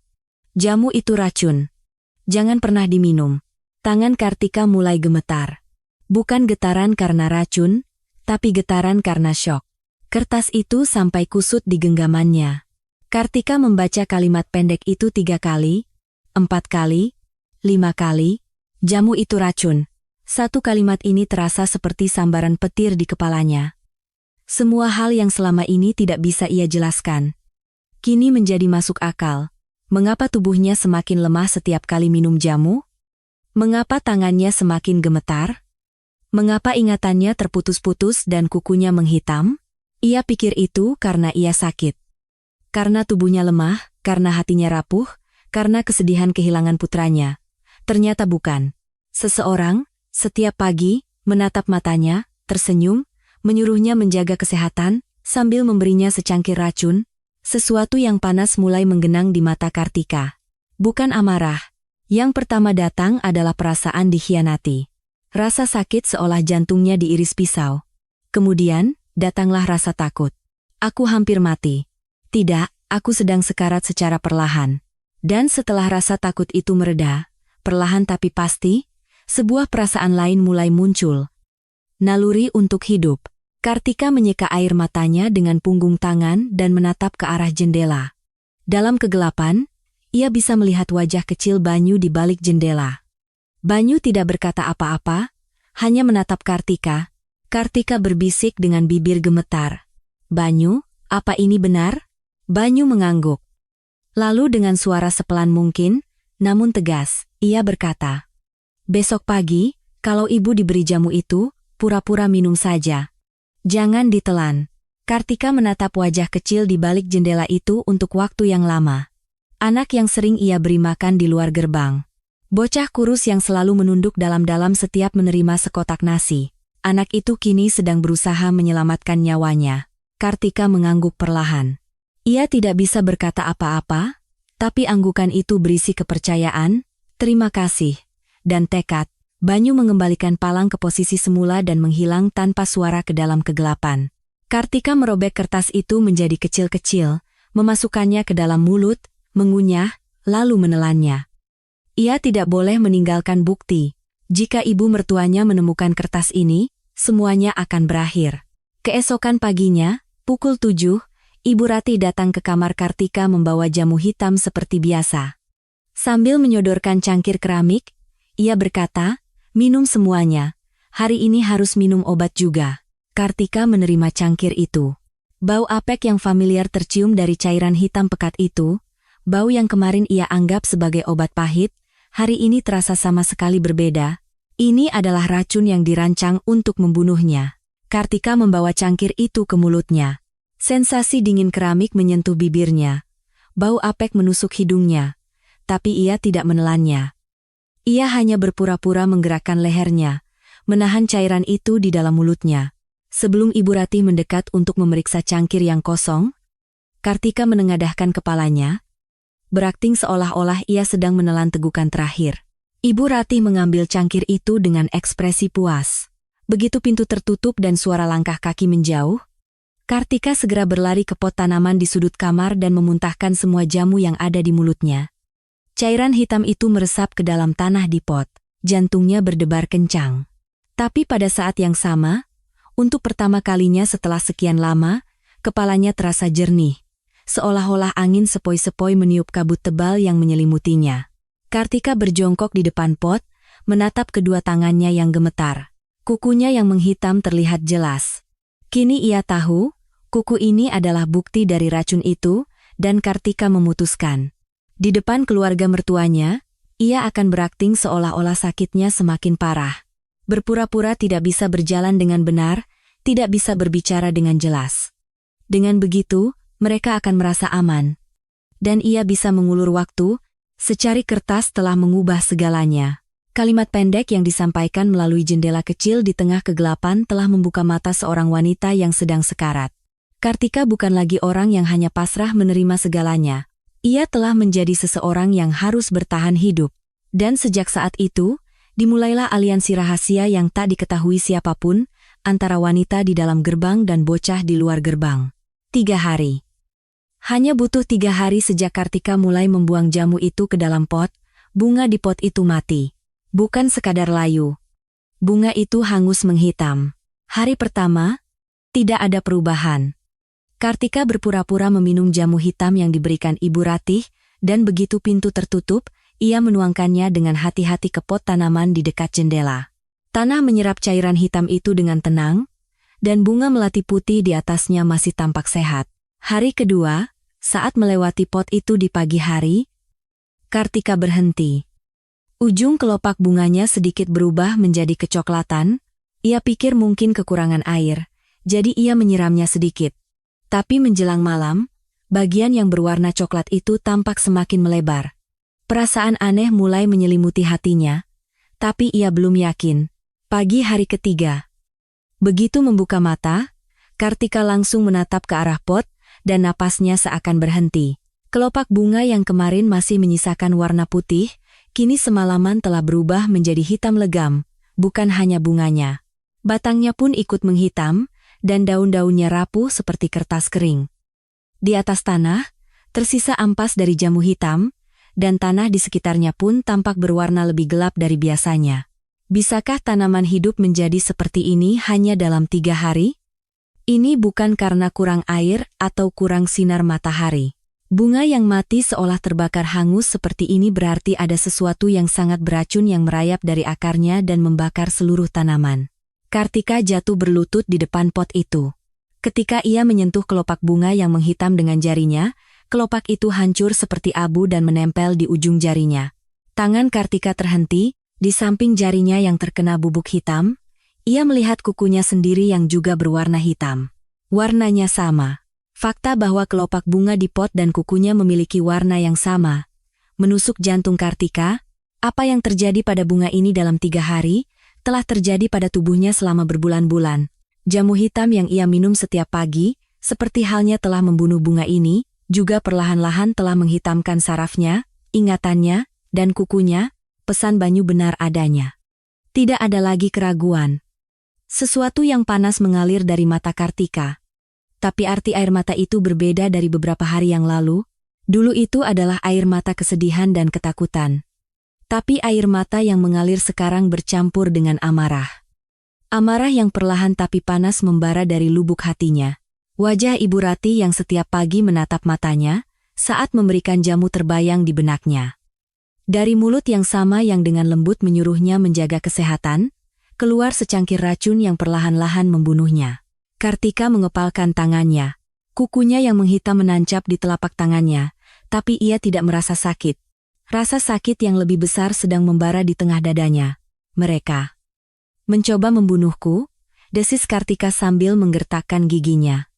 jamu itu racun. Jangan pernah diminum." Tangan Kartika mulai gemetar. Bukan getaran karena racun, tapi getaran karena syok. Kertas itu sampai kusut di genggamannya. Kartika membaca kalimat pendek itu 3 kali, 4 kali, 5 kali. Jamu itu racun. Satu kalimat ini terasa seperti sambaran petir di kepalanya. Semua hal yang selama ini tidak bisa ia jelaskan, kini menjadi masuk akal. Mengapa tubuhnya semakin lemah setiap kali minum jamu? Mengapa tangannya semakin gemetar? Mengapa ingatannya terputus-putus dan kukunya menghitam? Ia pikir itu karena ia sakit. Karena tubuhnya lemah, karena hatinya rapuh, karena kesedihan kehilangan putranya. Ternyata bukan. Seseorang, setiap pagi, menatap matanya, tersenyum, menyuruhnya menjaga kesehatan, sambil memberinya secangkir racun. Sesuatu yang panas mulai menggenang di mata Kartika. Bukan amarah. Yang pertama datang adalah perasaan dikhianati. Rasa sakit seolah jantungnya diiris pisau. Kemudian, datanglah rasa takut. Aku hampir mati. Tidak, aku sedang sekarat secara perlahan. Dan setelah rasa takut itu mereda, perlahan tapi pasti, sebuah perasaan lain mulai muncul. Naluri untuk hidup. Kartika menyeka air matanya dengan punggung tangan dan menatap ke arah jendela. Dalam kegelapan, ia bisa melihat wajah kecil Banyu di balik jendela. Banyu tidak berkata apa-apa, hanya menatap Kartika. Kartika berbisik dengan bibir gemetar. "Banyu, apa ini benar?" Banyu mengangguk. Lalu dengan suara sepelan mungkin, namun tegas, ia berkata, "Besok pagi, kalau ibu diberi jamu itu, pura-pura minum saja. Jangan ditelan." Kartika menatap wajah kecil di balik jendela itu untuk waktu yang lama. Anak yang sering ia beri makan di luar gerbang. Bocah kurus yang selalu menunduk dalam-dalam setiap menerima sekotak nasi. Anak itu kini sedang berusaha menyelamatkan nyawanya. Kartika mengangguk perlahan. Ia tidak bisa berkata apa-apa, tapi anggukan itu berisi kepercayaan, terima kasih, dan tekad. Banyu mengembalikan palang ke posisi semula dan menghilang tanpa suara ke dalam kegelapan. Kartika merobek kertas itu menjadi kecil-kecil, memasukkannya ke dalam mulut, mengunyah, lalu menelannya. Ia tidak boleh meninggalkan bukti. Jika ibu mertuanya menemukan kertas ini, semuanya akan berakhir. Keesokan paginya, pukul 7, Ibu Ratih datang ke kamar Kartika membawa jamu hitam seperti biasa. Sambil menyodorkan cangkir keramik, ia berkata, "Minum semuanya. Hari ini harus minum obat juga." Kartika menerima cangkir itu. Bau apek yang familiar tercium dari cairan hitam pekat itu. Bau yang kemarin ia anggap sebagai obat pahit, hari ini terasa sama sekali berbeda. Ini adalah racun yang dirancang untuk membunuhnya. Kartika membawa cangkir itu ke mulutnya. Sensasi dingin keramik menyentuh bibirnya. Bau apek menusuk hidungnya. Tapi ia tidak menelannya. Ia hanya berpura-pura menggerakkan lehernya, menahan cairan itu di dalam mulutnya. Sebelum Ibu Ratih mendekat untuk memeriksa cangkir yang kosong, Kartika menengadahkan kepalanya, berakting seolah-olah ia sedang menelan tegukan terakhir. Ibu Ratih mengambil cangkir itu dengan ekspresi puas. Begitu pintu tertutup dan suara langkah kaki menjauh, Kartika segera berlari ke pot tanaman di sudut kamar dan memuntahkan semua jamu yang ada di mulutnya. Cairan hitam itu meresap ke dalam tanah di pot. Jantungnya berdebar kencang. Tapi pada saat yang sama, untuk pertama kalinya setelah sekian lama, kepalanya terasa jernih. Seolah-olah angin sepoi-sepoi meniup kabut tebal yang menyelimutinya. Kartika berjongkok di depan pot, menatap kedua tangannya yang gemetar. Kukunya yang menghitam terlihat jelas. Kini ia tahu, kuku ini adalah bukti dari racun itu, dan Kartika memutuskan. Di depan keluarga mertuanya, ia akan berakting seolah-olah sakitnya semakin parah. Berpura-pura tidak bisa berjalan dengan benar, tidak bisa berbicara dengan jelas. Dengan begitu, mereka akan merasa aman. Dan ia bisa mengulur waktu, secari kertas telah mengubah segalanya. Kalimat pendek yang disampaikan melalui jendela kecil di tengah kegelapan telah membuka mata seorang wanita yang sedang sekarat. Kartika bukan lagi orang yang hanya pasrah menerima segalanya. Ia telah menjadi seseorang yang harus bertahan hidup. Dan sejak saat itu, dimulailah aliansi rahasia yang tak diketahui siapapun, antara wanita di dalam gerbang dan bocah di luar gerbang. 3 hari. Hanya butuh 3 hari sejak Kartika mulai membuang jamu itu ke dalam pot, bunga di pot itu mati. Bukan sekadar layu. Bunga itu hangus menghitam. Hari pertama, tidak ada perubahan. Kartika berpura-pura meminum jamu hitam yang diberikan Ibu Ratih, dan begitu pintu tertutup, ia menuangkannya dengan hati-hati ke pot tanaman di dekat jendela. Tanah menyerap cairan hitam itu dengan tenang, dan bunga melati putih di atasnya masih tampak sehat. Hari kedua, saat melewati pot itu di pagi hari, Kartika berhenti. Ujung kelopak bunganya sedikit berubah menjadi kecoklatan, ia pikir mungkin kekurangan air, jadi ia menyiramnya sedikit. Tapi menjelang malam, bagian yang berwarna coklat itu tampak semakin melebar. Perasaan aneh mulai menyelimuti hatinya, Tapi ia belum yakin. Pagi hari ketiga. Begitu membuka mata, Kartika langsung menatap ke arah pot, dan napasnya seakan berhenti. Kelopak bunga yang kemarin masih menyisakan warna putih, kini semalaman telah berubah menjadi hitam legam, bukan hanya bunganya. Batangnya pun ikut menghitam, dan daun-daunnya rapuh seperti kertas kering. Di atas tanah, tersisa ampas dari jamu hitam, dan tanah di sekitarnya pun tampak berwarna lebih gelap dari biasanya. Bisakah tanaman hidup menjadi seperti ini hanya dalam 3 hari? Ini bukan karena kurang air atau kurang sinar matahari. Bunga yang mati seolah terbakar hangus seperti ini berarti ada sesuatu yang sangat beracun yang merayap dari akarnya dan membakar seluruh tanaman. Kartika jatuh berlutut di depan pot itu. Ketika ia menyentuh kelopak bunga yang menghitam dengan jarinya, kelopak itu hancur seperti abu dan menempel di ujung jarinya. Tangan Kartika terhenti, di samping jarinya yang terkena bubuk hitam, ia melihat kukunya sendiri yang juga berwarna hitam. Warnanya sama. Fakta bahwa kelopak bunga di pot dan kukunya memiliki warna yang sama menusuk jantung Kartika. Apa yang terjadi pada bunga ini dalam 3 hari, telah terjadi pada tubuhnya selama berbulan-bulan. Jamu hitam yang ia minum setiap pagi, seperti halnya telah membunuh bunga ini, juga perlahan-lahan telah menghitamkan sarafnya, ingatannya, dan kukunya. Pesan Banyu benar adanya. Tidak ada lagi keraguan. Sesuatu yang panas mengalir dari mata Kartika. Tapi arti air mata itu berbeda dari beberapa hari yang lalu. Dulu itu adalah air mata kesedihan dan ketakutan. Tapi air mata yang mengalir sekarang bercampur dengan amarah. Amarah yang perlahan tapi panas membara dari lubuk hatinya. Wajah Ibu Rati yang setiap pagi menatap matanya, saat memberikan jamu terbayang di benaknya. Dari mulut yang sama yang dengan lembut menyuruhnya menjaga kesehatan, keluar secangkir racun yang perlahan-lahan membunuhnya. Kartika mengepalkan tangannya. Kukunya yang menghitam menancap di telapak tangannya, tapi ia tidak merasa sakit. Rasa sakit yang lebih besar sedang membara di tengah dadanya. Mereka mencoba membunuhku, desis Kartika sambil menggertakkan giginya.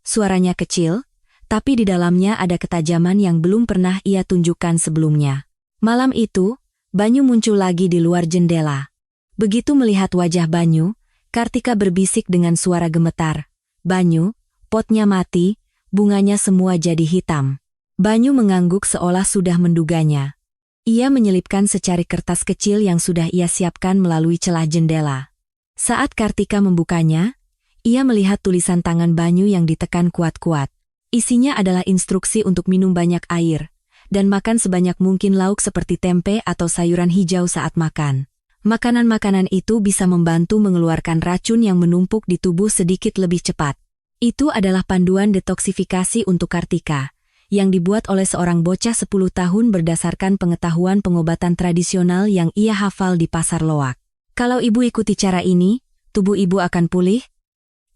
Suaranya kecil, tapi di dalamnya ada ketajaman yang belum pernah ia tunjukkan sebelumnya. Malam itu, Banyu muncul lagi di luar jendela. Begitu melihat wajah Banyu, Kartika berbisik dengan suara gemetar. "Banyu, potnya mati, bunganya semua jadi hitam." Banyu mengangguk seolah sudah menduganya. Ia menyelipkan secari kertas kecil yang sudah ia siapkan melalui celah jendela. Saat Kartika membukanya, ia melihat tulisan tangan Banyu yang ditekan kuat-kuat. Isinya adalah instruksi untuk minum banyak air, dan makan sebanyak mungkin lauk seperti tempe atau sayuran hijau saat makan. Makanan-makanan itu bisa membantu mengeluarkan racun yang menumpuk di tubuh sedikit lebih cepat. Itu adalah panduan detoksifikasi untuk Kartika, yang dibuat oleh seorang bocah 10 tahun berdasarkan pengetahuan pengobatan tradisional yang ia hafal di pasar loak. Kalau ibu ikuti cara ini, tubuh ibu akan pulih?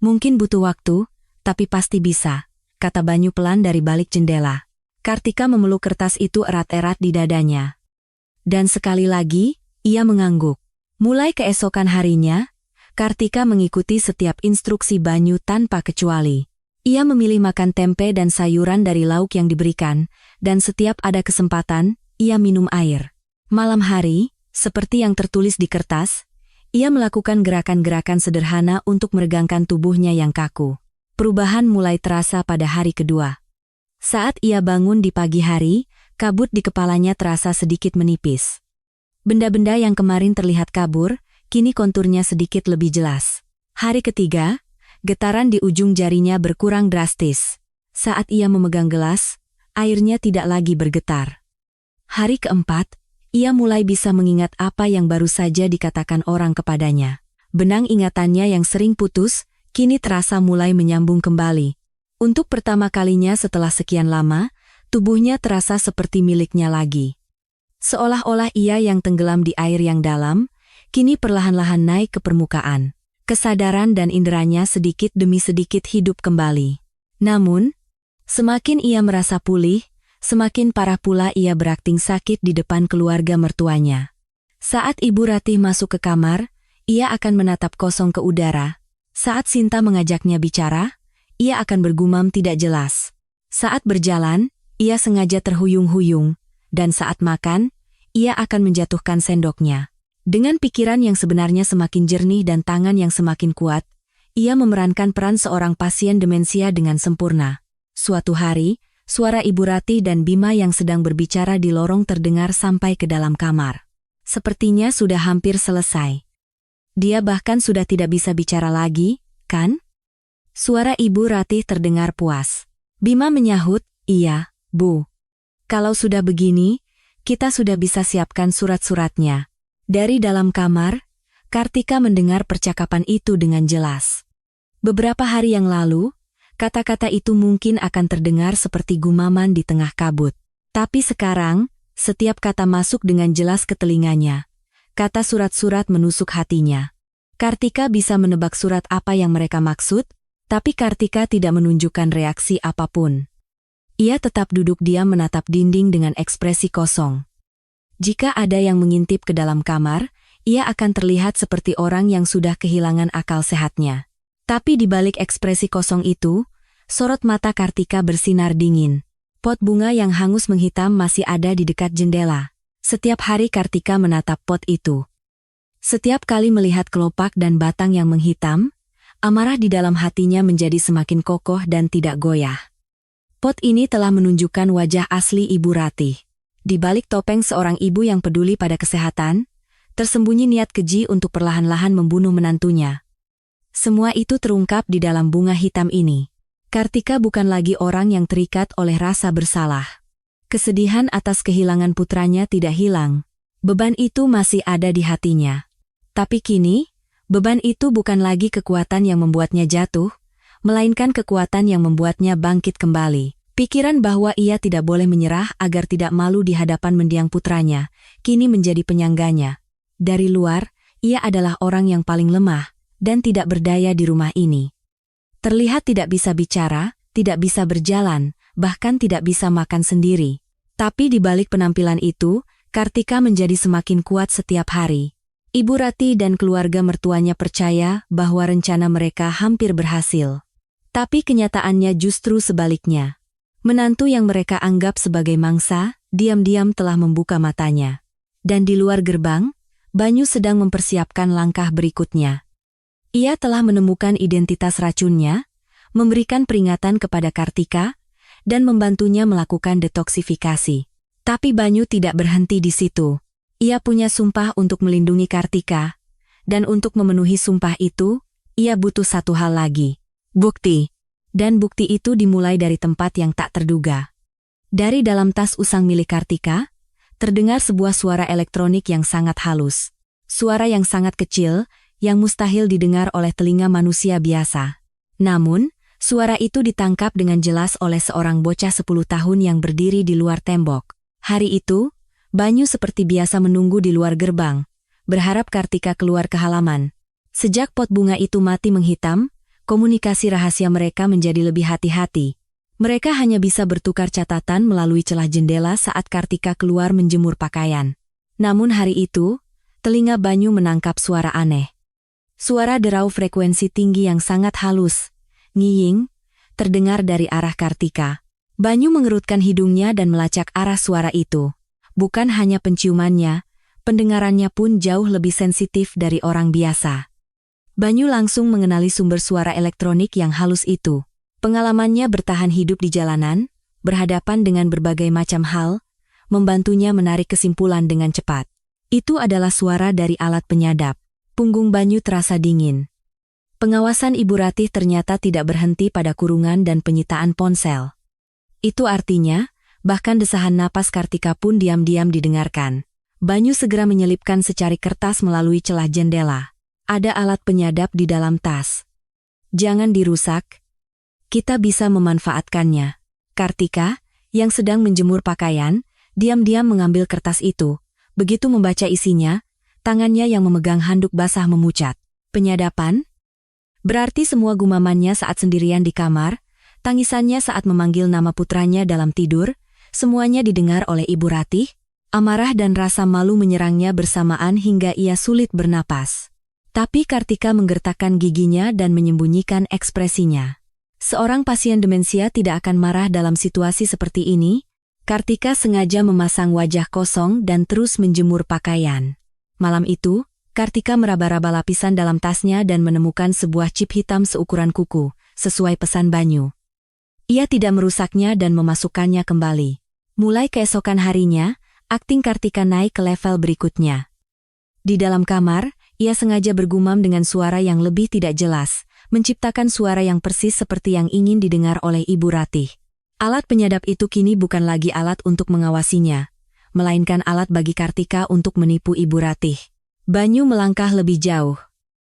Mungkin butuh waktu, tapi pasti bisa, kata Banyu pelan dari balik jendela. Kartika memeluk kertas itu erat-erat di dadanya. Dan sekali lagi, ia mengangguk. Mulai keesokan harinya, Kartika mengikuti setiap instruksi Banyu tanpa kecuali. Ia memilih makan tempe dan sayuran dari lauk yang diberikan, dan setiap ada kesempatan, ia minum air. Malam hari, seperti yang tertulis di kertas, ia melakukan gerakan-gerakan sederhana untuk meregangkan tubuhnya yang kaku. Perubahan mulai terasa pada hari kedua. Saat ia bangun di pagi hari, kabut di kepalanya terasa sedikit menipis. Benda-benda yang kemarin terlihat kabur, kini konturnya sedikit lebih jelas. Hari ketiga, getaran di ujung jarinya berkurang drastis. Saat ia memegang gelas, airnya tidak lagi bergetar. Hari keempat, ia mulai bisa mengingat apa yang baru saja dikatakan orang kepadanya. Benang ingatannya yang sering putus, kini terasa mulai menyambung kembali. Untuk pertama kalinya setelah sekian lama, tubuhnya terasa seperti miliknya lagi. Seolah-olah ia yang tenggelam di air yang dalam, kini perlahan-lahan naik ke permukaan. Kesadaran dan inderanya sedikit demi sedikit hidup kembali. Namun, semakin ia merasa pulih, semakin parah pula ia berakting sakit di depan keluarga mertuanya. Saat Ibu Ratih masuk ke kamar, ia akan menatap kosong ke udara. Saat Sinta mengajaknya bicara, ia akan bergumam tidak jelas. Saat berjalan, ia sengaja terhuyung-huyung, dan saat makan, ia akan menjatuhkan sendoknya. Dengan pikiran yang sebenarnya semakin jernih dan tangan yang semakin kuat, ia memerankan peran seorang pasien demensia dengan sempurna. Suatu hari, suara Ibu Ratih dan Bima yang sedang berbicara di lorong terdengar sampai ke dalam kamar. Sepertinya sudah hampir selesai. Dia bahkan sudah tidak bisa bicara lagi, kan? Suara Ibu Ratih terdengar puas. Bima menyahut, "Iya, Bu. Kalau sudah begini, kita sudah bisa siapkan surat-suratnya." Dari dalam kamar, Kartika mendengar percakapan itu dengan jelas. Beberapa hari yang lalu, kata-kata itu mungkin akan terdengar seperti gumaman di tengah kabut. Tapi sekarang, setiap kata masuk dengan jelas ke telinganya. Kata surat-surat menusuk hatinya. Kartika bisa menebak surat apa yang mereka maksud, tapi Kartika tidak menunjukkan reaksi apapun. Ia tetap duduk diam menatap dinding dengan ekspresi kosong. Jika ada yang mengintip ke dalam kamar, ia akan terlihat seperti orang yang sudah kehilangan akal sehatnya. Tapi di balik ekspresi kosong itu, sorot mata Kartika bersinar dingin. Pot bunga yang hangus menghitam masih ada di dekat jendela. Setiap hari Kartika menatap pot itu. Setiap kali melihat kelopak dan batang yang menghitam, amarah di dalam hatinya menjadi semakin kokoh dan tidak goyah. Pot ini telah menunjukkan wajah asli Ibu Ratih. Di balik topeng seorang ibu yang peduli pada kesehatan, tersembunyi niat keji untuk perlahan-lahan membunuh menantunya. Semua itu terungkap di dalam bunga hitam ini. Kartika bukan lagi orang yang terikat oleh rasa bersalah. Kesedihan atas kehilangan putranya tidak hilang. Beban itu masih ada di hatinya. Tapi kini, beban itu bukan lagi kekuatan yang membuatnya jatuh, melainkan kekuatan yang membuatnya bangkit kembali. Pikiran bahwa ia tidak boleh menyerah agar tidak malu di hadapan mendiang putranya, kini menjadi penyangganya. Dari luar, ia adalah orang yang paling lemah dan tidak berdaya di rumah ini. Terlihat tidak bisa bicara, tidak bisa berjalan, bahkan tidak bisa makan sendiri. Tapi di balik penampilan itu, Kartika menjadi semakin kuat setiap hari. Ibu Ratih dan keluarga mertuanya percaya bahwa rencana mereka hampir berhasil. Tapi kenyataannya justru sebaliknya. Menantu yang mereka anggap sebagai mangsa, diam-diam telah membuka matanya. Dan di luar gerbang, Banyu sedang mempersiapkan langkah berikutnya. Ia telah menemukan identitas racunnya, memberikan peringatan kepada Kartika, dan membantunya melakukan detoksifikasi. Tapi Banyu tidak berhenti di situ. Ia punya sumpah untuk melindungi Kartika, dan untuk memenuhi sumpah itu, ia butuh satu hal lagi. Bukti. Dan bukti itu dimulai dari tempat yang tak terduga. Dari dalam tas usang milik Kartika, terdengar sebuah suara elektronik yang sangat halus. Suara yang sangat kecil, yang mustahil didengar oleh telinga manusia biasa. Namun, suara itu ditangkap dengan jelas oleh seorang bocah 10 tahun yang berdiri di luar tembok. Hari itu, Banyu seperti biasa menunggu di luar gerbang, berharap Kartika keluar ke halaman. Sejak pot bunga itu mati menghitam, komunikasi rahasia mereka menjadi lebih hati-hati. Mereka hanya bisa bertukar catatan melalui celah jendela saat Kartika keluar menjemur pakaian. Namun hari itu, telinga Banyu menangkap suara aneh. Suara derau frekuensi tinggi yang sangat halus, ngiying, terdengar dari arah Kartika. Banyu mengerutkan hidungnya dan melacak arah suara itu. Bukan hanya penciumannya, pendengarannya pun jauh lebih sensitif dari orang biasa. Banyu langsung mengenali sumber suara elektronik yang halus itu. Pengalamannya bertahan hidup di jalanan, berhadapan dengan berbagai macam hal, membantunya menarik kesimpulan dengan cepat. Itu adalah suara dari alat penyadap. Punggung Banyu terasa dingin. Pengawasan Ibu Ratih ternyata tidak berhenti pada kurungan dan penyitaan ponsel. Itu artinya, bahkan desahan napas Kartika pun diam-diam didengarkan. Banyu segera menyelipkan secari kertas melalui celah jendela. Ada alat penyadap di dalam tas. Jangan dirusak. Kita bisa memanfaatkannya. Kartika, yang sedang menjemur pakaian, diam-diam mengambil kertas itu. Begitu membaca isinya, tangannya yang memegang handuk basah memucat. Penyadapan? Berarti semua gumamannya saat sendirian di kamar, tangisannya saat memanggil nama putranya dalam tidur, semuanya didengar oleh Ibu Ratih. Amarah dan rasa malu menyerangnya bersamaan hingga ia sulit bernapas. Tapi Kartika menggertakkan giginya dan menyembunyikan ekspresinya. Seorang pasien demensia tidak akan marah dalam situasi seperti ini. Kartika sengaja memasang wajah kosong dan terus menjemur pakaian. Malam itu, Kartika meraba-raba lapisan dalam tasnya dan menemukan sebuah chip hitam seukuran kuku, sesuai pesan Banyu. Ia tidak merusaknya dan memasukkannya kembali. Mulai keesokan harinya, akting Kartika naik ke level berikutnya. Di dalam kamar, ia sengaja bergumam dengan suara yang lebih tidak jelas, menciptakan suara yang persis seperti yang ingin didengar oleh Ibu Ratih. Alat penyadap itu kini bukan lagi alat untuk mengawasinya, melainkan alat bagi Kartika untuk menipu Ibu Ratih. Banyu melangkah lebih jauh.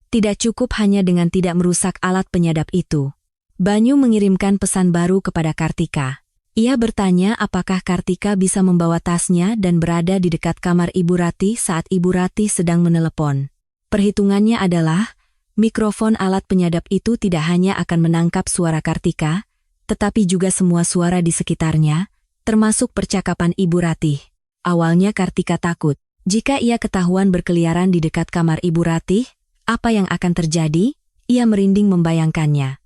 Tidak cukup hanya dengan tidak merusak alat penyadap itu. Banyu mengirimkan pesan baru kepada Kartika. Ia bertanya apakah Kartika bisa membawa tasnya dan berada di dekat kamar Ibu Ratih saat Ibu Ratih sedang menelepon. Perhitungannya adalah, mikrofon alat penyadap itu tidak hanya akan menangkap suara Kartika, tetapi juga semua suara di sekitarnya, termasuk percakapan Ibu Ratih. Awalnya Kartika takut. Jika ia ketahuan berkeliaran di dekat kamar Ibu Ratih, apa yang akan terjadi? Ia merinding membayangkannya.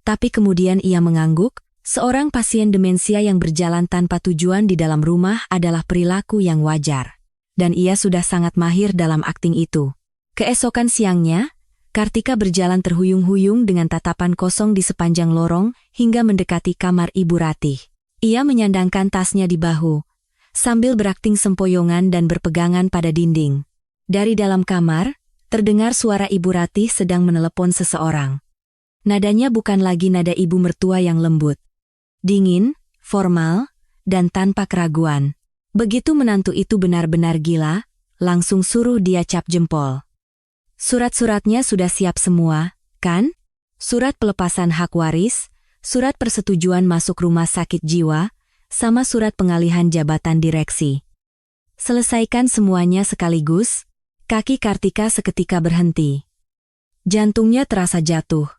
Tapi kemudian ia mengangguk, seorang pasien demensia yang berjalan tanpa tujuan di dalam rumah adalah perilaku yang wajar. Dan ia sudah sangat mahir dalam akting itu. Keesokan siangnya, Kartika berjalan terhuyung-huyung dengan tatapan kosong di sepanjang lorong hingga mendekati kamar Ibu Ratih. Ia menyandangkan tasnya di bahu, sambil berakting sempoyongan dan berpegangan pada dinding. Dari dalam kamar, terdengar suara Ibu Ratih sedang menelepon seseorang. Nadanya bukan lagi nada ibu mertua yang lembut. Dingin, formal, dan tanpa keraguan. Begitu menantu itu benar-benar gila, langsung suruh dia cap jempol. Surat-suratnya sudah siap semua, kan? Surat pelepasan hak waris, surat persetujuan masuk rumah sakit jiwa, sama surat pengalihan jabatan direksi. Selesaikan semuanya sekaligus, kaki Kartika seketika berhenti. Jantungnya terasa jatuh.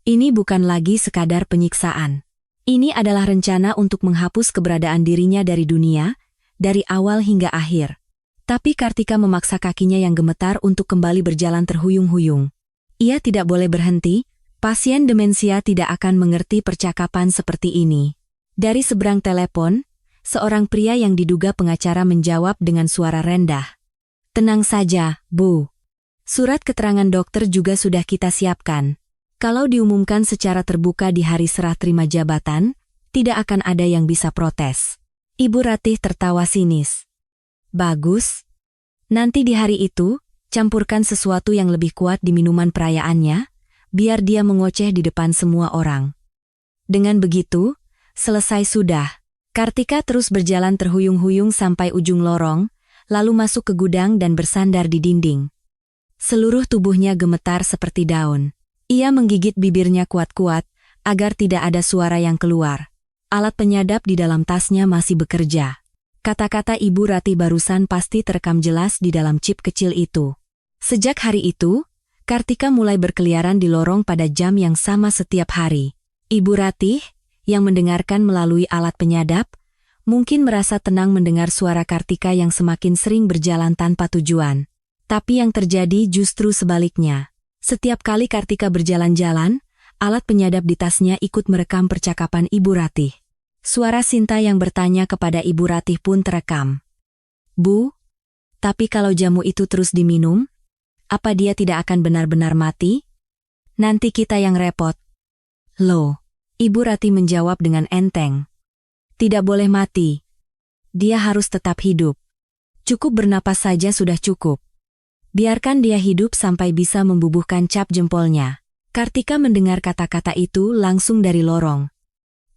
Ini bukan lagi sekadar penyiksaan. Ini adalah rencana untuk menghapus keberadaan dirinya dari dunia, dari awal hingga akhir. Tapi Kartika memaksa kakinya yang gemetar untuk kembali berjalan terhuyung-huyung. Ia tidak boleh berhenti, pasien demensia tidak akan mengerti percakapan seperti ini. Dari seberang telepon, seorang pria yang diduga pengacara menjawab dengan suara rendah. Tenang saja, Bu. Surat keterangan dokter juga sudah kita siapkan. Kalau diumumkan secara terbuka di hari serah terima jabatan, tidak akan ada yang bisa protes. Ibu Ratih tertawa sinis. Bagus. Nanti di hari itu, campurkan sesuatu yang lebih kuat di minuman perayaannya, biar dia mengoceh di depan semua orang. Dengan begitu, selesai sudah. Kartika terus berjalan terhuyung-huyung sampai ujung lorong, lalu masuk ke gudang dan bersandar di dinding. Seluruh tubuhnya gemetar seperti daun. Ia menggigit bibirnya kuat-kuat, agar tidak ada suara yang keluar. Alat penyadap di dalam tasnya masih bekerja. Kata-kata Ibu Ratih barusan pasti terekam jelas di dalam chip kecil itu. Sejak hari itu, Kartika mulai berkeliaran di lorong pada jam yang sama setiap hari. Ibu Ratih, yang mendengarkan melalui alat penyadap, mungkin merasa tenang mendengar suara Kartika yang semakin sering berjalan tanpa tujuan. Tapi yang terjadi justru sebaliknya. Setiap kali Kartika berjalan-jalan, alat penyadap di tasnya ikut merekam percakapan Ibu Ratih. Suara Sinta yang bertanya kepada Ibu Ratih pun terekam. Bu, tapi kalau jamu itu terus diminum, apa dia tidak akan benar-benar mati? Nanti kita yang repot. Loh. Ibu Ratih menjawab dengan enteng. Tidak boleh mati. Dia harus tetap hidup. Cukup bernapas saja sudah cukup. Biarkan dia hidup sampai bisa membubuhkan cap jempolnya. Kartika mendengar kata-kata itu langsung dari lorong.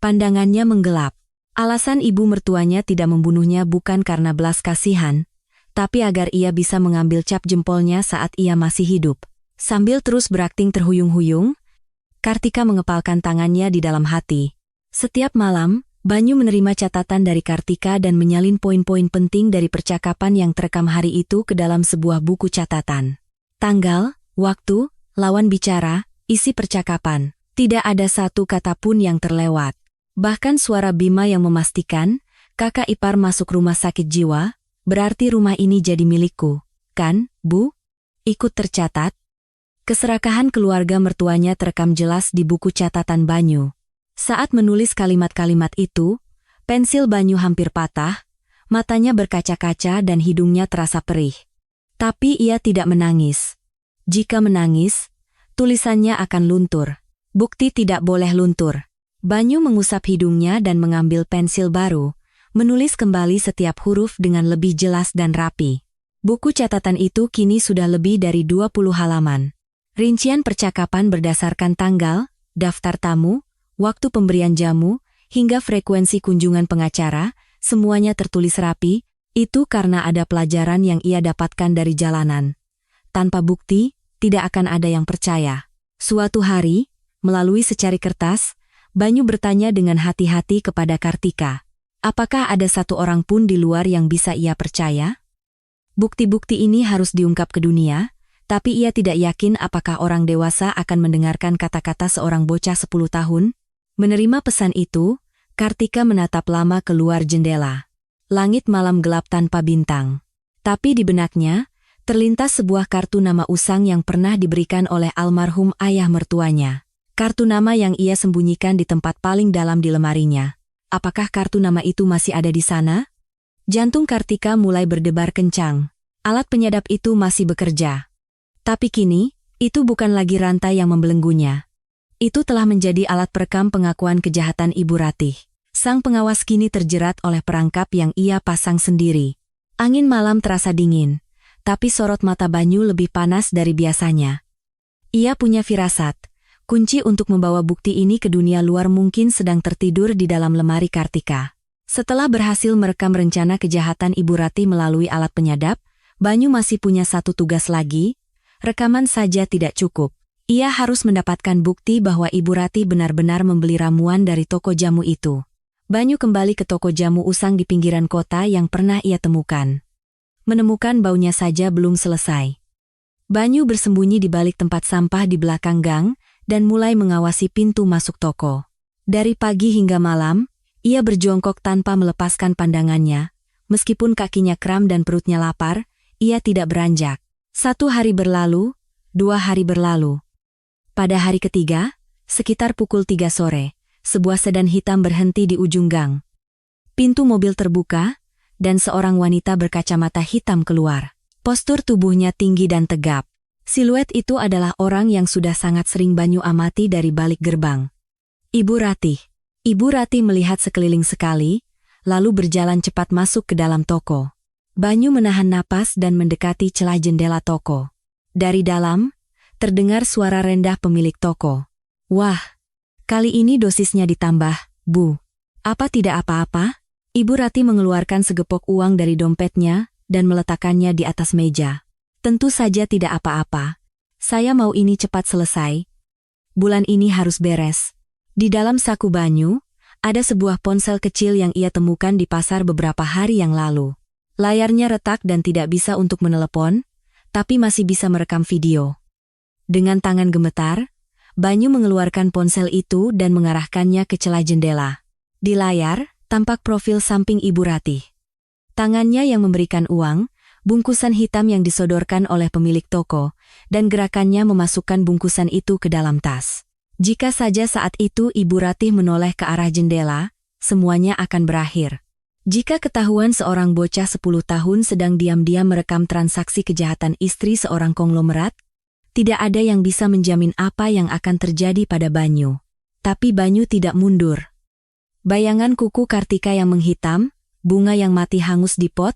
Pandangannya menggelap. Alasan ibu mertuanya tidak membunuhnya bukan karena belas kasihan, tapi agar ia bisa mengambil cap jempolnya saat ia masih hidup. Sambil terus berakting terhuyung-huyung, Kartika mengepalkan tangannya di dalam hati. Setiap malam, Banyu menerima catatan dari Kartika dan menyalin poin-poin penting dari percakapan yang terekam hari itu ke dalam sebuah buku catatan. Tanggal, waktu, lawan bicara, isi percakapan. Tidak ada satu kata pun yang terlewat. Bahkan suara Bima yang memastikan, kakak ipar masuk rumah sakit jiwa, berarti rumah ini jadi milikku, kan, Bu? Ikut tercatat. Keserakahan keluarga mertuanya terekam jelas di buku catatan Banyu. Saat menulis kalimat-kalimat itu, pensil Banyu hampir patah, matanya berkaca-kaca dan hidungnya terasa perih. Tapi ia tidak menangis. Jika menangis, tulisannya akan luntur. Bukti tidak boleh luntur. Banyu mengusap hidungnya dan mengambil pensil baru, menulis kembali setiap huruf dengan lebih jelas dan rapi. Buku catatan itu kini sudah lebih dari 20 halaman. Rincian percakapan berdasarkan tanggal, daftar tamu, waktu pemberian jamu, hingga frekuensi kunjungan pengacara, semuanya tertulis rapi. Itu karena ada pelajaran yang ia dapatkan dari jalanan. Tanpa bukti, tidak akan ada yang percaya. Suatu hari, melalui secari kertas, Banyu bertanya dengan hati-hati kepada Kartika. Apakah ada satu orang pun di luar yang bisa ia percaya? Bukti-bukti ini harus diungkap ke dunia, tapi ia tidak yakin apakah orang dewasa akan mendengarkan kata-kata seorang bocah 10 tahun. Menerima pesan itu, Kartika menatap lama keluar jendela. Langit malam gelap tanpa bintang. Tapi di benaknya, terlintas sebuah kartu nama usang yang pernah diberikan oleh almarhum ayah mertuanya. Kartu nama yang ia sembunyikan di tempat paling dalam di lemarinya. Apakah kartu nama itu masih ada di sana? Jantung Kartika mulai berdebar kencang. Alat penyadap itu masih bekerja. Tapi kini, itu bukan lagi rantai yang membelenggunya. Itu telah menjadi alat perekam pengakuan kejahatan Ibu Ratih. Sang pengawas kini terjerat oleh perangkap yang ia pasang sendiri. Angin malam terasa dingin, tapi sorot mata Banyu lebih panas dari biasanya. Ia punya firasat, kunci untuk membawa bukti ini ke dunia luar mungkin sedang tertidur di dalam lemari Kartika. Setelah berhasil merekam rencana kejahatan Ibu Ratih melalui alat penyadap, Banyu masih punya satu tugas lagi. Rekaman saja tidak cukup. Ia harus mendapatkan bukti bahwa Ibu Ratih benar-benar membeli ramuan dari toko jamu itu. Banyu kembali ke toko jamu usang di pinggiran kota yang pernah ia temukan. Menemukan baunya saja belum selesai. Banyu bersembunyi di balik tempat sampah di belakang gang dan mulai mengawasi pintu masuk toko. Dari pagi hingga malam, ia berjongkok tanpa melepaskan pandangannya. Meskipun kakinya kram dan perutnya lapar, ia tidak beranjak. 1 hari berlalu, 2 hari berlalu. Pada hari ketiga, sekitar pukul 3 sore, sebuah sedan hitam berhenti di ujung gang. Pintu mobil terbuka, dan seorang wanita berkacamata hitam keluar. Postur tubuhnya tinggi dan tegap. Siluet itu adalah orang yang sudah sangat sering Banyu amati dari balik gerbang. Ibu Ratih. Ibu Ratih melihat sekeliling sekali, lalu berjalan cepat masuk ke dalam toko. Banyu menahan napas dan mendekati celah jendela toko. Dari dalam, terdengar suara rendah pemilik toko. Wah! Kali ini dosisnya ditambah, Bu. Apa tidak apa-apa? Ibu Ratih mengeluarkan segepok uang dari dompetnya dan meletakkannya di atas meja. Tentu saja tidak apa-apa. Saya mau ini cepat selesai. Bulan ini harus beres. Di dalam saku Banyu, ada sebuah ponsel kecil yang ia temukan di pasar beberapa hari yang lalu. Layarnya retak dan tidak bisa untuk menelepon, tapi masih bisa merekam video. Dengan tangan gemetar, Banyu mengeluarkan ponsel itu dan mengarahkannya ke celah jendela. Di layar, tampak profil samping Ibu Ratih. Tangannya yang memberikan uang, bungkusan hitam yang disodorkan oleh pemilik toko, dan gerakannya memasukkan bungkusan itu ke dalam tas. Jika saja saat itu Ibu Ratih menoleh ke arah jendela, semuanya akan berakhir. Jika ketahuan seorang bocah 10 tahun sedang diam-diam merekam transaksi kejahatan istri seorang konglomerat, tidak ada yang bisa menjamin apa yang akan terjadi pada Banyu. Tapi Banyu tidak mundur. Bayangan kuku Kartika yang menghitam, bunga yang mati hangus di pot,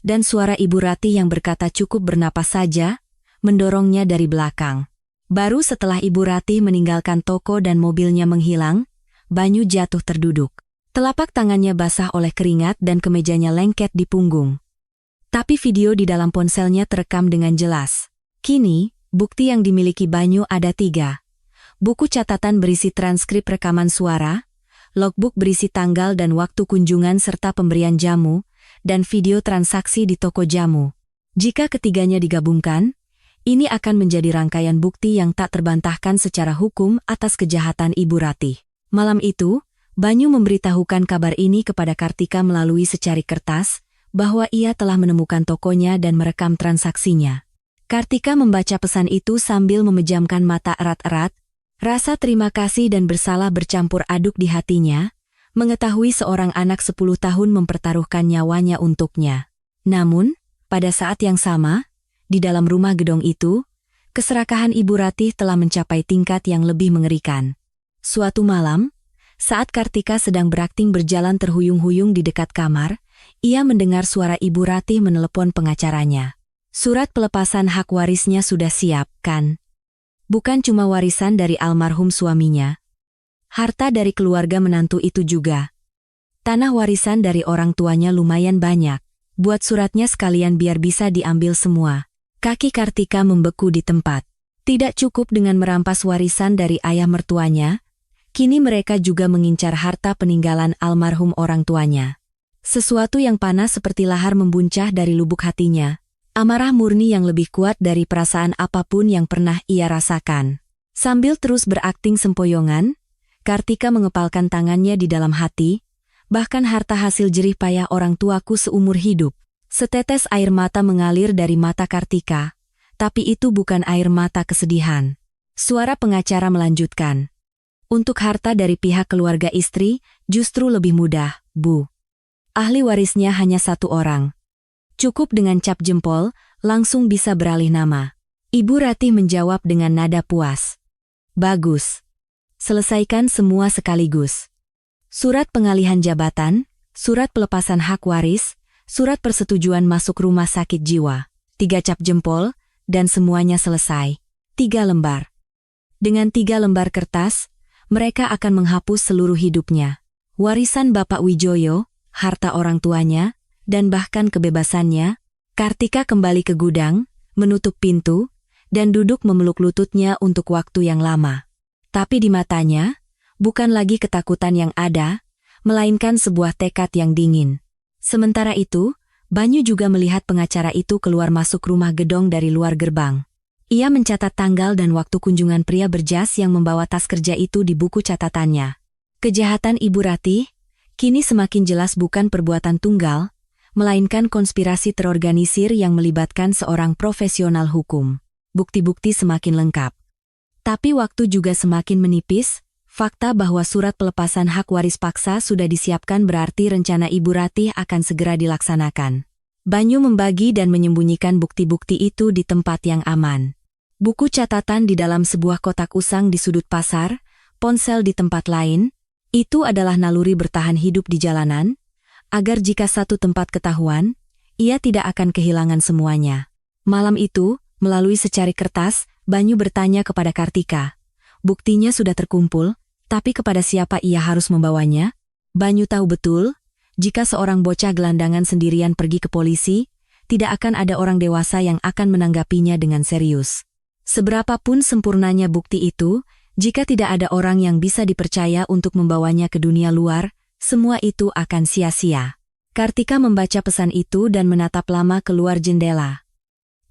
dan suara Ibu Ratih yang berkata cukup bernapas saja, mendorongnya dari belakang. Baru setelah Ibu Ratih meninggalkan toko dan mobilnya menghilang, Banyu jatuh terduduk. Telapak tangannya basah oleh keringat dan kemejanya lengket di punggung. Tapi video di dalam ponselnya terekam dengan jelas. Kini, bukti yang dimiliki Banyu ada 3. Buku catatan berisi transkrip rekaman suara, logbook berisi tanggal dan waktu kunjungan serta pemberian jamu, dan video transaksi di toko jamu. Jika ketiganya digabungkan, ini akan menjadi rangkaian bukti yang tak terbantahkan secara hukum atas kejahatan Ibu Ratih. Malam itu, Banyu memberitahukan kabar ini kepada Kartika melalui secari kertas, bahwa ia telah menemukan tokonya dan merekam transaksinya. Kartika membaca pesan itu sambil memejamkan mata erat-erat, rasa terima kasih dan bersalah bercampur aduk di hatinya, mengetahui seorang anak 10 tahun mempertaruhkan nyawanya untuknya. Namun, pada saat yang sama, Di dalam rumah gedong itu, keserakahan Ibu Ratih telah mencapai tingkat yang lebih mengerikan. Suatu malam, saat Kartika sedang berakting berjalan terhuyung-huyung di dekat kamar, ia mendengar suara Ibu Ratih menelepon pengacaranya. Surat pelepasan hak warisnya sudah siap, kan? Bukan cuma warisan dari almarhum suaminya. Harta dari keluarga menantu itu juga. Tanah warisan dari orang tuanya lumayan banyak. Buat suratnya sekalian biar bisa diambil semua. Kaki Kartika membeku di tempat. Tidak cukup dengan merampas warisan dari ayah mertuanya, kini mereka juga mengincar harta peninggalan almarhum orang tuanya. Sesuatu yang panas seperti lahar membuncah dari lubuk hatinya. Amarah murni yang lebih kuat dari perasaan apapun yang pernah ia rasakan. Sambil terus berakting sempoyongan, Kartika mengepalkan tangannya di dalam hati, bahkan harta hasil jerih payah orang tuaku seumur hidup. Setetes air mata mengalir dari mata Kartika, tapi itu bukan air mata kesedihan. Suara pengacara melanjutkan. Untuk harta dari pihak keluarga istri, justru lebih mudah, Bu. Ahli warisnya hanya satu orang. Cukup dengan cap jempol, langsung bisa beralih nama. Ibu Ratih menjawab dengan nada puas. Bagus. Selesaikan semua sekaligus. Surat pengalihan jabatan, surat pelepasan hak waris, surat persetujuan masuk rumah sakit jiwa. 3 cap jempol, dan semuanya selesai. 3 lembar. Dengan 3 lembar kertas, mereka akan menghapus seluruh hidupnya. Warisan Bapak Wijoyo, harta orang tuanya, dan bahkan kebebasannya. Kartika kembali ke gudang, menutup pintu, dan duduk memeluk lututnya untuk waktu yang lama. Tapi di matanya, bukan lagi ketakutan yang ada, melainkan sebuah tekad yang dingin. Sementara itu, Banyu juga melihat pengacara itu keluar masuk rumah gedong dari luar gerbang. Ia mencatat tanggal dan waktu kunjungan pria berjas yang membawa tas kerja itu di buku catatannya. Kejahatan Ibu Ratih kini semakin jelas bukan perbuatan tunggal, melainkan konspirasi terorganisir yang melibatkan seorang profesional hukum. Bukti-bukti semakin lengkap. Tapi waktu juga semakin menipis. Fakta bahwa surat pelepasan hak waris paksa sudah disiapkan berarti rencana Ibu Ratih akan segera dilaksanakan. Banyu membagi dan menyembunyikan bukti-bukti itu di tempat yang aman. Buku catatan di dalam sebuah kotak usang di sudut pasar, ponsel di tempat lain, itu adalah naluri bertahan hidup di jalanan, agar jika satu tempat ketahuan, ia tidak akan kehilangan semuanya. Malam itu, melalui secari kertas, Banyu bertanya kepada Kartika. Buktinya sudah terkumpul, tapi kepada siapa ia harus membawanya? Banyu tahu betul, jika seorang bocah gelandangan sendirian pergi ke polisi, tidak akan ada orang dewasa yang akan menanggapinya dengan serius. Seberapapun sempurnanya bukti itu, jika tidak ada orang yang bisa dipercaya untuk membawanya ke dunia luar, semua itu akan sia-sia. Kartika membaca pesan itu dan menatap lama keluar jendela.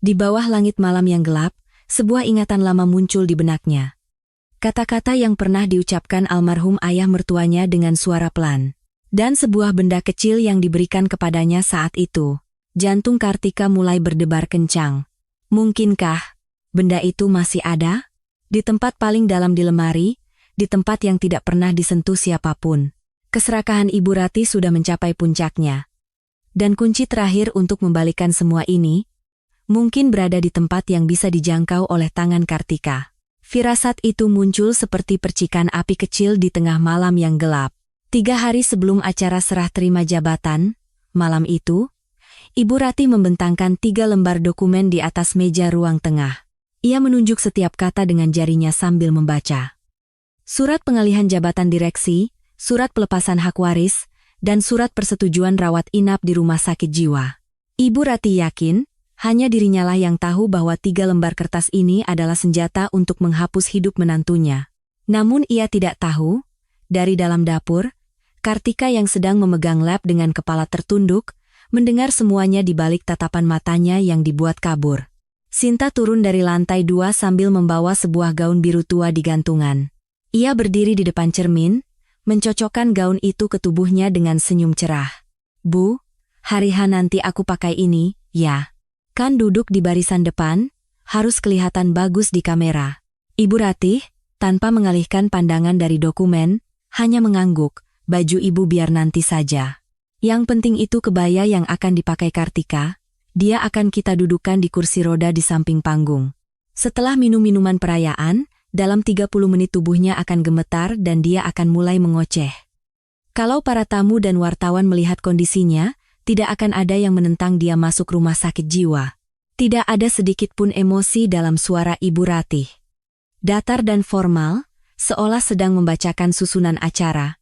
Di bawah langit malam yang gelap, sebuah ingatan lama muncul di benaknya. Kata-kata yang pernah diucapkan almarhum ayah mertuanya dengan suara pelan. Dan sebuah benda kecil yang diberikan kepadanya saat itu. Jantung Kartika mulai berdebar kencang. Mungkinkah benda itu masih ada? Di tempat paling dalam di lemari, di tempat yang tidak pernah disentuh siapapun. Keserakahan Ibu Ratih sudah mencapai puncaknya. Dan kunci terakhir untuk membalikan semua ini, mungkin berada di tempat yang bisa dijangkau oleh tangan Kartika. Firasat itu muncul seperti percikan api kecil di tengah malam yang gelap. 3 hari sebelum acara serah terima jabatan, malam itu, Ibu Ratih membentangkan 3 lembar dokumen di atas meja ruang tengah. Ia menunjuk setiap kata dengan jarinya sambil membaca. Surat pengalihan jabatan direksi, surat pelepasan hak waris, dan surat persetujuan rawat inap di rumah sakit jiwa. Ibu Ratih yakin, hanya dirinya lah yang tahu bahwa 3 lembar kertas ini adalah senjata untuk menghapus hidup menantunya. Namun ia tidak tahu, dari dalam dapur, Kartika yang sedang memegang lap dengan kepala tertunduk, mendengar semuanya di balik tatapan matanya yang dibuat kabur. Sinta turun dari lantai 2 sambil membawa sebuah gaun biru tua di gantungan. Ia berdiri di depan cermin, mencocokkan gaun itu ke tubuhnya dengan senyum cerah. Bu, hari H nanti aku pakai ini, ya. Kan duduk di barisan depan, harus kelihatan bagus di kamera. Ibu Ratih, tanpa mengalihkan pandangan dari dokumen, hanya mengangguk, baju ibu biar nanti saja. Yang penting itu kebaya yang akan dipakai Kartika, Dia akan kita dudukkan di kursi roda di samping panggung. Setelah minum minuman perayaan, dalam 30 menit tubuhnya akan gemetar dan dia akan mulai mengoceh. Kalau para tamu dan wartawan melihat kondisinya, tidak akan ada yang menentang dia masuk rumah sakit jiwa. Tidak ada sedikit pun emosi dalam suara Ibu Ratih. Datar dan formal, seolah sedang membacakan susunan acara.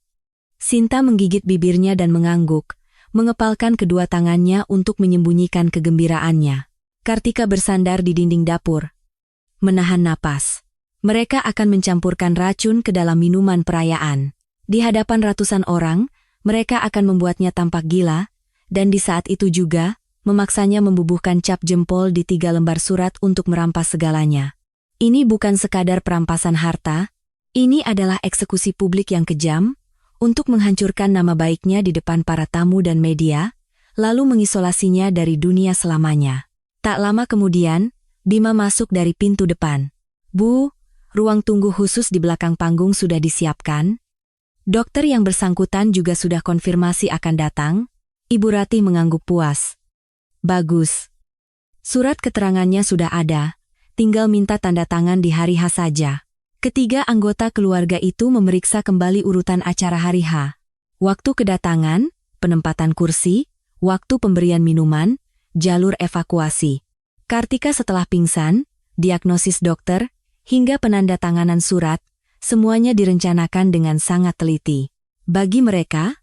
Sinta menggigit bibirnya dan mengangguk, mengepalkan kedua tangannya untuk menyembunyikan kegembiraannya. Kartika bersandar di dinding dapur, menahan napas. Mereka akan mencampurkan racun ke dalam minuman perayaan. Di hadapan ratusan orang, mereka akan membuatnya tampak gila, dan di saat itu juga, memaksanya membubuhkan cap jempol di 3 lembar surat untuk merampas segalanya. Ini bukan sekadar perampasan harta, ini adalah eksekusi publik yang kejam, untuk menghancurkan nama baiknya di depan para tamu dan media, lalu mengisolasinya dari dunia selamanya. Tak lama kemudian, Bima masuk dari pintu depan. "Bu, ruang tunggu khusus di belakang panggung sudah disiapkan. Dokter yang bersangkutan juga sudah konfirmasi akan datang." Ibu Ratih mengangguk puas. "Bagus. Surat keterangannya sudah ada, tinggal minta tanda tangan di hari H saja." Ketiga anggota keluarga itu memeriksa kembali urutan acara hari H. Waktu kedatangan, penempatan kursi, waktu pemberian minuman, jalur evakuasi. Kartika setelah pingsan, diagnosis dokter, hingga penandatanganan surat, semuanya direncanakan dengan sangat teliti. Bagi mereka,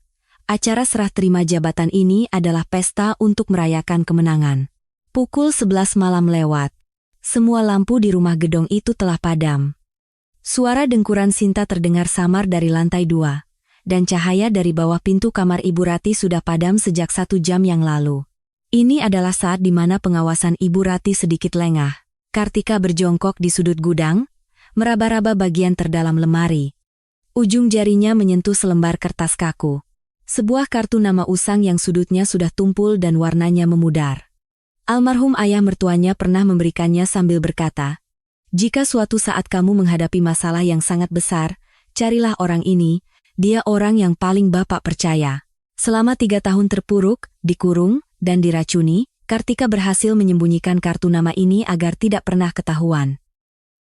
acara serah terima jabatan ini adalah pesta untuk merayakan kemenangan. Pukul 11 malam lewat. Semua lampu di rumah gedong itu telah padam. Suara dengkuran Sinta terdengar samar dari lantai 2, dan cahaya dari bawah pintu kamar Ibu Ratih sudah padam sejak 1 jam yang lalu. Ini adalah saat di mana pengawasan Ibu Ratih sedikit lengah. Kartika berjongkok di sudut gudang, meraba-raba bagian terdalam lemari. Ujung jarinya menyentuh selembar kertas kaku. Sebuah kartu nama usang yang sudutnya sudah tumpul dan warnanya memudar. Almarhum ayah mertuanya pernah memberikannya sambil berkata, "Jika suatu saat kamu menghadapi masalah yang sangat besar, carilah orang ini, dia orang yang paling Bapak percaya." Selama 3 tahun terpuruk, dikurung, dan diracuni, Kartika berhasil menyembunyikan kartu nama ini agar tidak pernah ketahuan.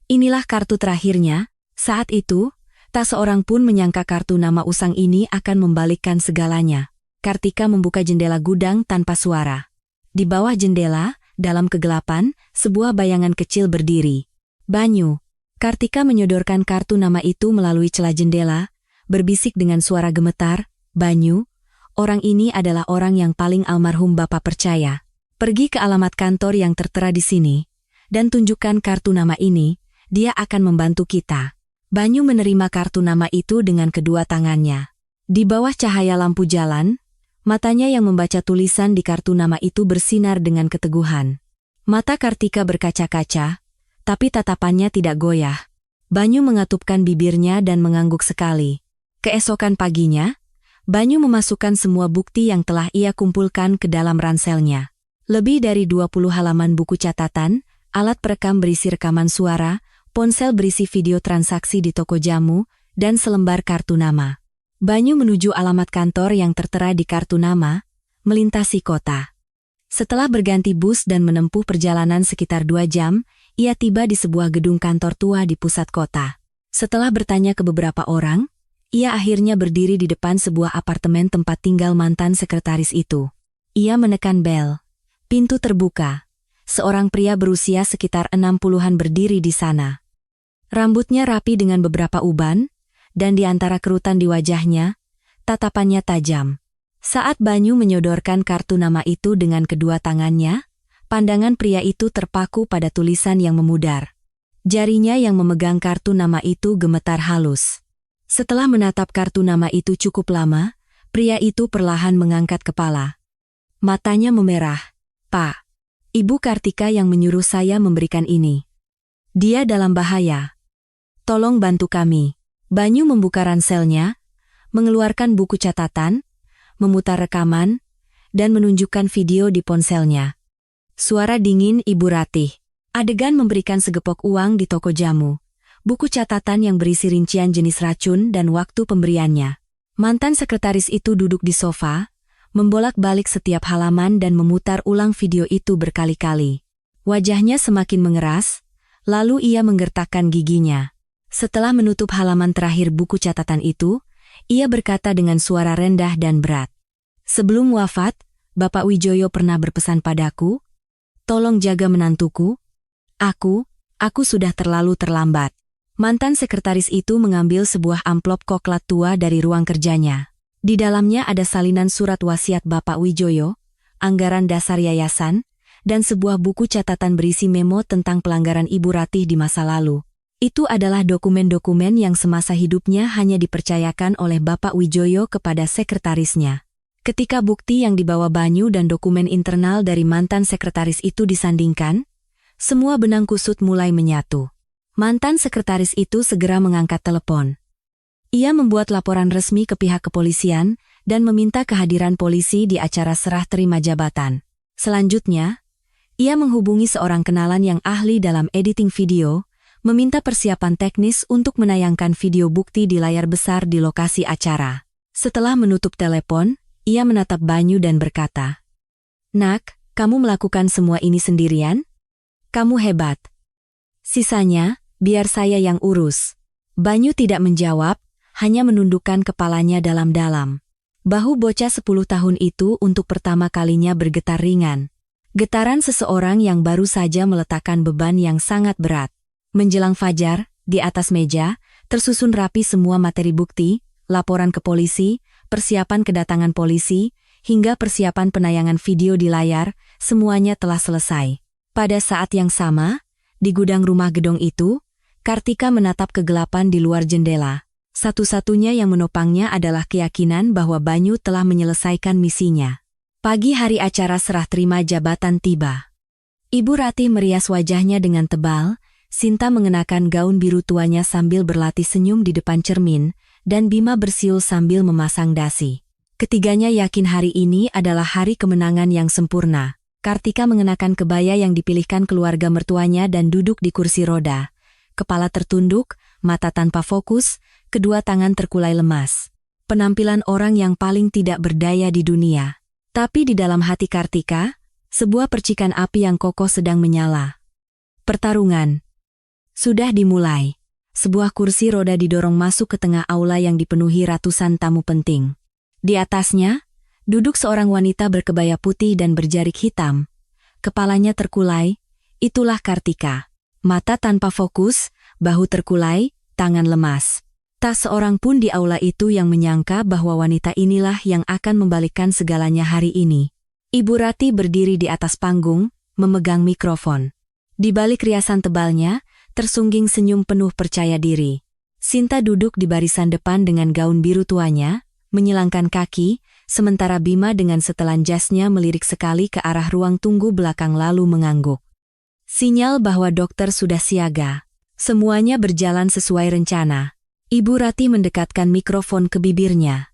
Inilah kartu terakhirnya. Saat itu, tak seorang pun menyangka kartu nama usang ini akan membalikkan segalanya. Kartika membuka jendela gudang tanpa suara. Di bawah jendela, dalam kegelapan, sebuah bayangan kecil berdiri. "Banyu." Kartika menyodorkan kartu nama itu melalui celah jendela, berbisik dengan suara gemetar, "Banyu, orang ini adalah orang yang paling almarhum Bapak percaya. Pergi ke alamat kantor yang tertera di sini, dan tunjukkan kartu nama ini, dia akan membantu kita." Banyu menerima kartu nama itu dengan kedua tangannya. Di bawah cahaya lampu jalan, matanya yang membaca tulisan di kartu nama itu bersinar dengan keteguhan. Mata Kartika berkaca-kaca, tapi tatapannya tidak goyah. Banyu mengatupkan bibirnya dan mengangguk sekali. Keesokan paginya, Banyu memasukkan semua bukti yang telah ia kumpulkan ke dalam ranselnya. Lebih dari 20 halaman buku catatan, alat perekam berisi rekaman suara, ponsel berisi video transaksi di toko jamu, dan selembar kartu nama. Banyu menuju alamat kantor yang tertera di kartu nama, melintasi kota. Setelah berganti bus dan menempuh perjalanan sekitar 2 jam, ia tiba di sebuah gedung kantor tua di pusat kota. Setelah bertanya ke beberapa orang, ia akhirnya berdiri di depan sebuah apartemen tempat tinggal mantan sekretaris itu. Ia menekan bel. Pintu terbuka. Seorang pria berusia sekitar 60-an berdiri di sana. Rambutnya rapi dengan beberapa uban, dan di antara kerutan di wajahnya, tatapannya tajam. Saat Banyu menyodorkan kartu nama itu dengan kedua tangannya, pandangan pria itu terpaku pada tulisan yang memudar. Jarinya yang memegang kartu nama itu gemetar halus. Setelah menatap kartu nama itu cukup lama, pria itu perlahan mengangkat kepala. Matanya memerah. "Pak, Ibu Kartika yang menyuruh saya memberikan ini. Dia dalam bahaya. Tolong bantu kami." Banyu membuka ranselnya, mengeluarkan buku catatan, memutar rekaman, dan menunjukkan video di ponselnya. Suara dingin Ibu Ratih. Adegan memberikan segepok uang di toko jamu. Buku catatan yang berisi rincian jenis racun dan waktu pemberiannya. Mantan sekretaris itu duduk di sofa, membolak-balik setiap halaman dan memutar ulang video itu berkali-kali. Wajahnya semakin mengeras, lalu ia menggertakkan giginya. Setelah menutup halaman terakhir buku catatan itu, ia berkata dengan suara rendah dan berat. "Sebelum wafat, Bapak Wijoyo pernah berpesan padaku, tolong jaga menantuku. Aku sudah terlalu terlambat." Mantan sekretaris itu mengambil sebuah amplop coklat tua dari ruang kerjanya. Di dalamnya ada salinan surat wasiat Bapak Wijoyo, anggaran dasar yayasan, dan sebuah buku catatan berisi memo tentang pelanggaran Ibu Ratih di masa lalu. Itu adalah dokumen-dokumen yang semasa hidupnya hanya dipercayakan oleh Bapak Wijoyo kepada sekretarisnya. Ketika bukti yang dibawa Banyu dan dokumen internal dari mantan sekretaris itu disandingkan, semua benang kusut mulai menyatu. Mantan sekretaris itu segera mengangkat telepon. Ia membuat laporan resmi ke pihak kepolisian dan meminta kehadiran polisi di acara serah terima jabatan. Selanjutnya, ia menghubungi seorang kenalan yang ahli dalam editing video, meminta persiapan teknis untuk menayangkan video bukti di layar besar di lokasi acara. Setelah menutup telepon, ia menatap Banyu dan berkata, "Nak, kamu melakukan semua ini sendirian? Kamu hebat. Sisanya, biar saya yang urus." Banyu tidak menjawab, hanya menundukkan kepalanya dalam-dalam. Bahu bocah 10 tahun itu untuk pertama kalinya bergetar ringan. Getaran seseorang yang baru saja meletakkan beban yang sangat berat. Menjelang fajar, di atas meja, tersusun rapi semua materi bukti, laporan ke polisi, persiapan kedatangan polisi, hingga persiapan penayangan video di layar, semuanya telah selesai. Pada saat yang sama, di gudang rumah gedong itu, Kartika menatap kegelapan di luar jendela. Satu-satunya yang menopangnya adalah keyakinan bahwa Banyu telah menyelesaikan misinya. Pagi hari acara serah terima jabatan tiba. Ibu Ratih merias wajahnya dengan tebal, Sinta mengenakan gaun biru tuanya sambil berlatih senyum di depan cermin, dan Bima bersiul sambil memasang dasi. Ketiganya yakin hari ini adalah hari kemenangan yang sempurna. Kartika mengenakan kebaya yang dipilihkan keluarga mertuanya dan duduk di kursi roda. Kepala tertunduk, mata tanpa fokus, kedua tangan terkulai lemas. Penampilan orang yang paling tidak berdaya di dunia. Tapi di dalam hati Kartika, sebuah percikan api yang kokoh sedang menyala. Pertarungan sudah dimulai. Sebuah kursi roda didorong masuk ke tengah aula yang dipenuhi ratusan tamu penting. Di atasnya, duduk seorang wanita berkebaya putih dan berjarik hitam. Kepalanya terkulai, itulah Kartika. Mata tanpa fokus, bahu terkulai, tangan lemas. Tak seorang pun di aula itu yang menyangka bahwa wanita inilah yang akan membalikkan segalanya hari ini. Ibu Ratih berdiri di atas panggung, memegang mikrofon. Di balik riasan tebalnya, tersungging senyum penuh percaya diri. Sinta duduk di barisan depan dengan gaun biru tuanya, menyilangkan kaki, sementara Bima dengan setelan jasnya melirik sekali ke arah ruang tunggu belakang lalu mengangguk. Sinyal bahwa dokter sudah siaga. Semuanya berjalan sesuai rencana. Ibu Ratih mendekatkan mikrofon ke bibirnya.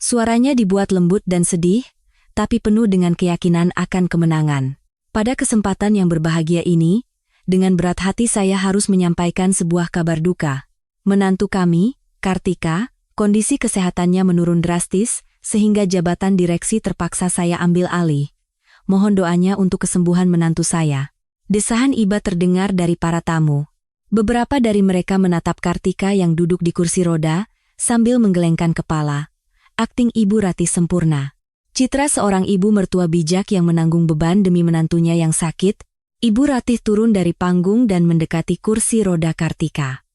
Suaranya dibuat lembut dan sedih, tapi penuh dengan keyakinan akan kemenangan. Pada kesempatan yang berbahagia ini, dengan berat hati saya harus menyampaikan sebuah kabar duka. Menantu kami, Kartika, kondisi kesehatannya menurun drastis, sehingga jabatan direksi terpaksa saya ambil alih. Mohon doanya untuk kesembuhan menantu saya. Desahan iba terdengar dari para tamu. Beberapa dari mereka menatap Kartika yang duduk di kursi roda, sambil menggelengkan kepala. Akting Ibu Ratih sempurna. Citra seorang ibu mertua bijak yang menanggung beban demi menantunya yang sakit. Ibu Ratih turun dari panggung dan mendekati kursi roda Kartika.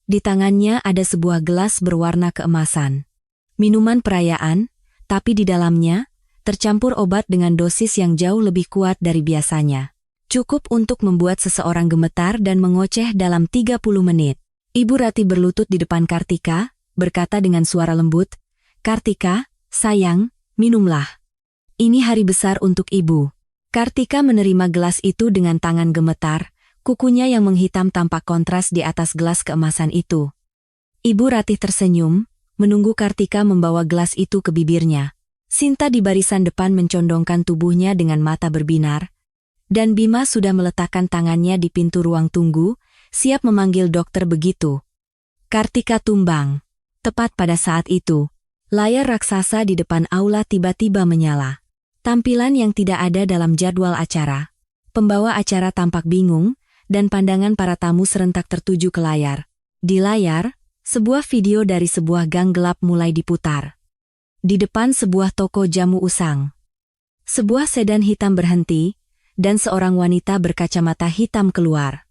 Di tangannya ada sebuah gelas berwarna keemasan. Minuman perayaan, tapi di dalamnya, tercampur obat dengan dosis yang jauh lebih kuat dari biasanya. Cukup untuk membuat seseorang gemetar dan mengoceh dalam 30 menit. Ibu Ratih berlutut di depan Kartika, berkata dengan suara lembut, "Kartika, sayang, minumlah. Ini hari besar untuk ibu." Kartika menerima gelas itu dengan tangan gemetar, kukunya yang menghitam tampak kontras di atas gelas keemasan itu. Ibu Ratih tersenyum, menunggu Kartika membawa gelas itu ke bibirnya. Sinta di barisan depan mencondongkan tubuhnya dengan mata berbinar, dan Bima sudah meletakkan tangannya di pintu ruang tunggu, siap memanggil dokter begitu Kartika tumbang. Tepat pada saat itu, Layar raksasa di depan aula tiba-tiba menyala. Tampilan yang tidak ada dalam jadwal acara. Pembawa acara tampak bingung, dan pandangan para tamu serentak tertuju ke layar. Di layar, sebuah video dari sebuah gang gelap mulai diputar. Di depan sebuah toko jamu usang. Sebuah sedan hitam berhenti, dan seorang wanita berkacamata hitam keluar.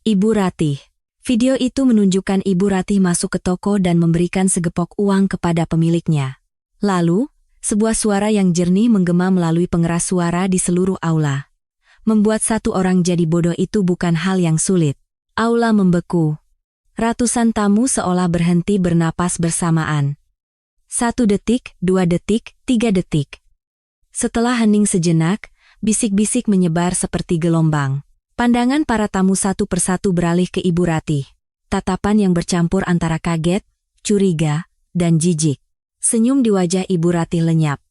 Ibu Ratih. Video itu menunjukkan Ibu Ratih masuk ke toko dan memberikan segepok uang kepada pemiliknya. Lalu, sebuah suara yang jernih menggema melalui pengeras suara di seluruh aula. Membuat satu orang jadi bodoh itu bukan hal yang sulit. Aula membeku. Ratusan tamu seolah berhenti bernapas bersamaan. 1 detik, 2 detik, 3 detik. Setelah hening sejenak, bisik-bisik menyebar seperti gelombang. Pandangan para tamu satu persatu beralih ke Ibu Ratih. Tatapan yang bercampur antara kaget, curiga, dan jijik. Senyum di wajah Ibu Ratih lenyap.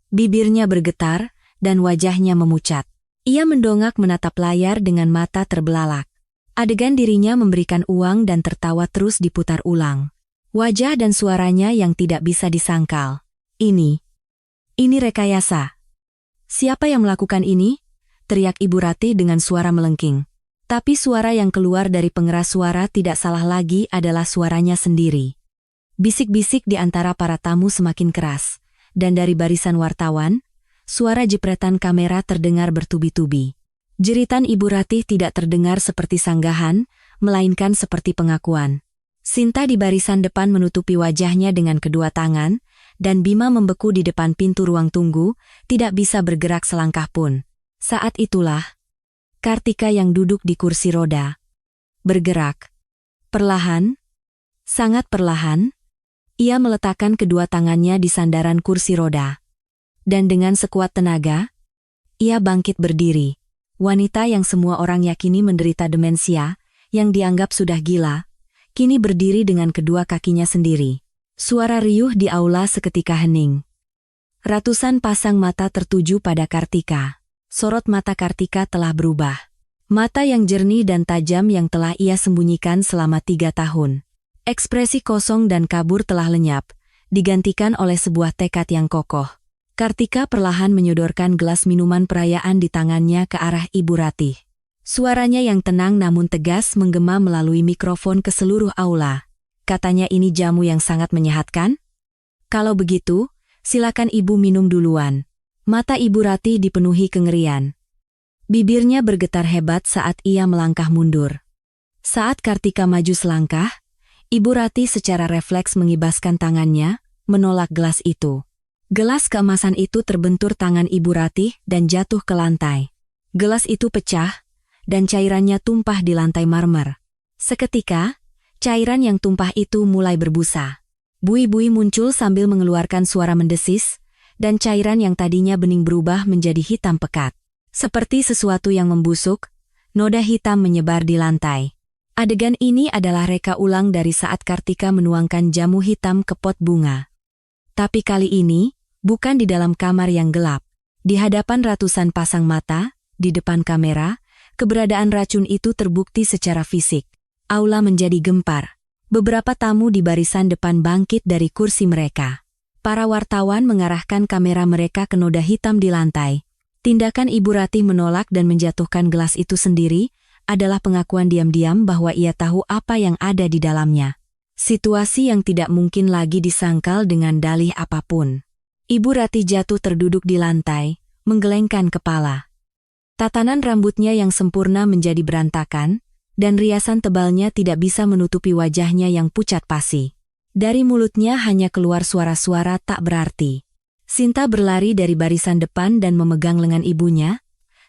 Bibirnya bergetar, dan wajahnya memucat. Ia mendongak menatap layar dengan mata terbelalak. Adegan dirinya memberikan uang dan tertawa terus diputar ulang. Wajah dan suaranya yang tidak bisa disangkal. Ini rekayasa. Siapa yang melakukan ini? Teriak Ibu Ratih dengan suara melengking. Tapi suara yang keluar dari pengeras suara tidak salah lagi adalah suaranya sendiri. Bisik-bisik di antara para tamu semakin keras, dan dari barisan wartawan, suara jepretan kamera terdengar bertubi-tubi. Jeritan Ibu Ratih tidak terdengar seperti sanggahan, melainkan seperti pengakuan. Sinta di barisan depan menutupi wajahnya dengan kedua tangan, dan Bima membeku di depan pintu ruang tunggu, tidak bisa bergerak selangkah pun. Saat itulah, Kartika yang duduk di kursi roda bergerak. Perlahan, sangat perlahan, ia meletakkan kedua tangannya di sandaran kursi roda. Dan dengan sekuat tenaga, ia bangkit berdiri. Wanita yang semua orang yakini menderita demensia, yang dianggap sudah gila, kini berdiri dengan kedua kakinya sendiri. Suara riuh di aula seketika hening. Ratusan pasang mata tertuju pada Kartika. Sorot mata Kartika telah berubah. Mata yang jernih dan tajam yang telah ia sembunyikan selama 3 tahun. Ekspresi kosong dan kabur telah lenyap, digantikan oleh sebuah tekad yang kokoh. Kartika perlahan menyodorkan gelas minuman perayaan di tangannya ke arah Ibu Ratih. Suaranya yang tenang namun tegas menggema melalui mikrofon ke seluruh aula. Katanya ini jamu yang sangat menyehatkan? Kalau begitu, silakan Ibu minum duluan. Mata Ibu Ratih dipenuhi kengerian. Bibirnya bergetar hebat saat ia melangkah mundur. Saat Kartika maju selangkah, Ibu Ratih secara refleks mengibaskan tangannya, menolak gelas itu. Gelas keemasan itu terbentur tangan Ibu Ratih dan jatuh ke lantai. Gelas itu pecah, dan cairannya tumpah di lantai marmer. Seketika, cairan yang tumpah itu mulai berbusa. Bui-bui muncul sambil mengeluarkan suara mendesis, dan cairan yang tadinya bening berubah menjadi hitam pekat. Seperti sesuatu yang membusuk, noda hitam menyebar di lantai. Adegan ini adalah reka ulang dari saat Kartika menuangkan jamu hitam ke pot bunga. Tapi kali ini, bukan di dalam kamar yang gelap. Di hadapan ratusan pasang mata, di depan kamera, keberadaan racun itu terbukti secara fisik. Aula menjadi gempar. Beberapa tamu di barisan depan bangkit dari kursi mereka. Para wartawan mengarahkan kamera mereka ke noda hitam di lantai. Tindakan Ibu Ratih menolak dan menjatuhkan gelas itu sendiri adalah pengakuan diam-diam bahwa ia tahu apa yang ada di dalamnya. Situasi yang tidak mungkin lagi disangkal dengan dalih apapun. Ibu Ratih jatuh terduduk di lantai, menggelengkan kepala. Tatanan rambutnya yang sempurna menjadi berantakan, dan riasan tebalnya tidak bisa menutupi wajahnya yang pucat pasi. Dari mulutnya hanya keluar suara-suara tak berarti. Sinta berlari dari barisan depan dan memegang lengan ibunya,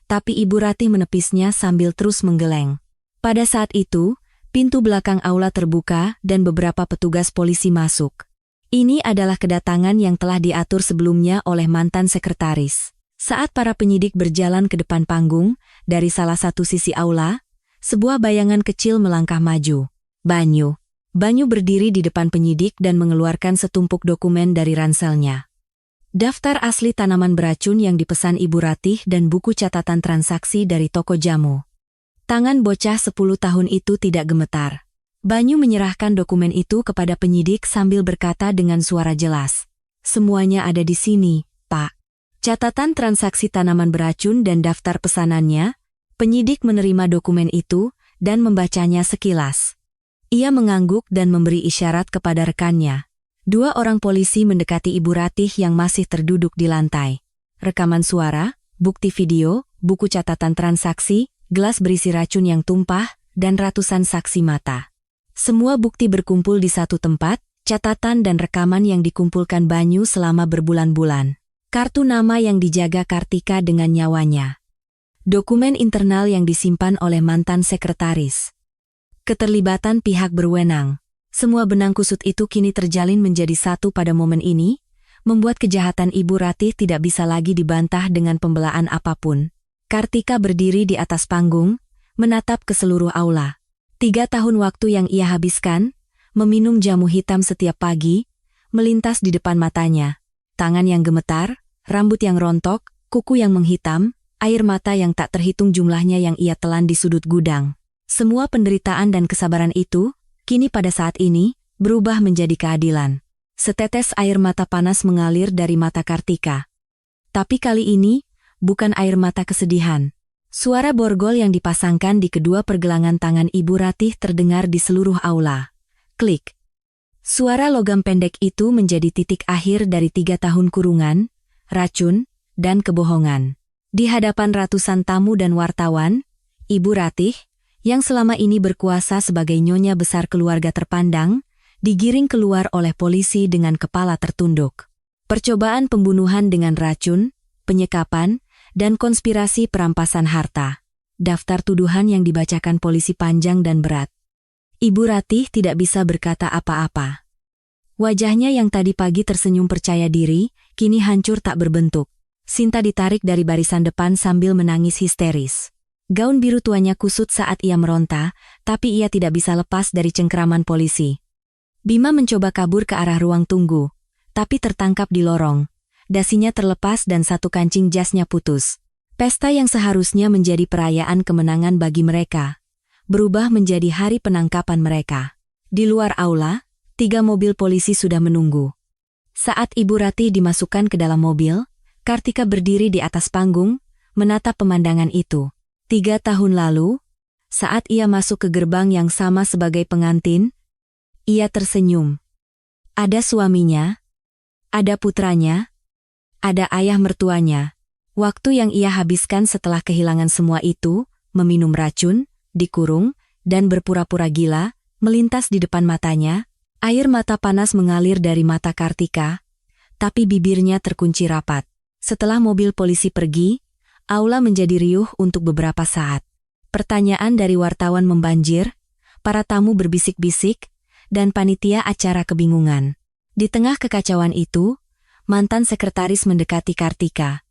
tapi Ibu Ratih menepisnya sambil terus menggeleng. Pada saat itu, pintu belakang aula terbuka dan beberapa petugas polisi masuk. Ini adalah kedatangan yang telah diatur sebelumnya oleh mantan sekretaris. Saat para penyidik berjalan ke depan panggung, dari salah satu sisi aula, sebuah bayangan kecil melangkah maju. Banyu berdiri di depan penyidik dan mengeluarkan setumpuk dokumen dari ranselnya. Daftar asli tanaman beracun yang dipesan Ibu Ratih dan buku catatan transaksi dari toko jamu. Tangan bocah 10 tahun itu tidak gemetar. Banyu menyerahkan dokumen itu kepada penyidik sambil berkata dengan suara jelas. Semuanya ada di sini, Pak. Catatan transaksi tanaman beracun dan daftar pesanannya. Penyidik menerima dokumen itu dan membacanya sekilas. Ia mengangguk dan memberi isyarat kepada rekannya. 2 orang polisi mendekati Ibu Ratih yang masih terduduk di lantai. Rekaman suara, bukti video, buku catatan transaksi, gelas berisi racun yang tumpah, dan ratusan saksi mata. Semua bukti berkumpul di satu tempat, catatan dan rekaman yang dikumpulkan Banyu selama berbulan-bulan. Kartu nama yang dijaga Kartika dengan nyawanya. Dokumen internal yang disimpan oleh mantan sekretaris. Keterlibatan pihak berwenang. Semua benang kusut itu kini terjalin menjadi satu pada momen ini, membuat kejahatan Ibu Ratih tidak bisa lagi dibantah dengan pembelaan apapun. Kartika berdiri di atas panggung, menatap ke seluruh aula. 3 tahun waktu yang ia habiskan, meminum jamu hitam setiap pagi, melintas di depan matanya. Tangan yang gemetar, rambut yang rontok, kuku yang menghitam, air mata yang tak terhitung jumlahnya yang ia telan di sudut gudang. Semua penderitaan dan kesabaran itu, kini pada saat ini, berubah menjadi keadilan. Setetes air mata panas mengalir dari mata Kartika. Tapi kali ini, bukan air mata kesedihan. Suara borgol yang dipasangkan di kedua pergelangan tangan Ibu Ratih terdengar di seluruh aula. Klik. Suara logam pendek itu menjadi titik akhir dari 3 tahun kurungan, racun, dan kebohongan. Di hadapan ratusan tamu dan wartawan, Ibu Ratih, yang selama ini berkuasa sebagai nyonya besar keluarga terpandang, digiring keluar oleh polisi dengan kepala tertunduk. Percobaan pembunuhan dengan racun, penyekapan, dan konspirasi perampasan harta. Daftar tuduhan yang dibacakan polisi panjang dan berat. Ibu Ratih tidak bisa berkata apa-apa. Wajahnya yang tadi pagi tersenyum percaya diri, kini hancur tak berbentuk. Sinta ditarik dari barisan depan sambil menangis histeris. Gaun biru tuanya kusut saat ia meronta, tapi ia tidak bisa lepas dari cengkeraman polisi. Bima mencoba kabur ke arah ruang tunggu, tapi tertangkap di lorong. Dasinya terlepas dan satu kancing jasnya putus. Pesta yang seharusnya menjadi perayaan kemenangan bagi mereka, berubah menjadi hari penangkapan mereka. Di luar aula, 3 mobil polisi sudah menunggu. Saat Ibu Ratih dimasukkan ke dalam mobil, Kartika berdiri di atas panggung, menatap pemandangan itu. 3 tahun lalu, saat ia masuk ke gerbang yang sama sebagai pengantin, ia tersenyum. Ada suaminya, ada putranya, ada ayah mertuanya. Waktu yang ia habiskan setelah kehilangan semua itu, meminum racun, dikurung, dan berpura-pura gila, melintas di depan matanya. Air mata panas mengalir dari mata Kartika, tapi bibirnya terkunci rapat. Setelah mobil polisi pergi, aula menjadi riuh untuk beberapa saat. Pertanyaan dari wartawan membanjir, para tamu berbisik-bisik, dan panitia acara kebingungan. Di tengah kekacauan itu, mantan sekretaris mendekati Kartika.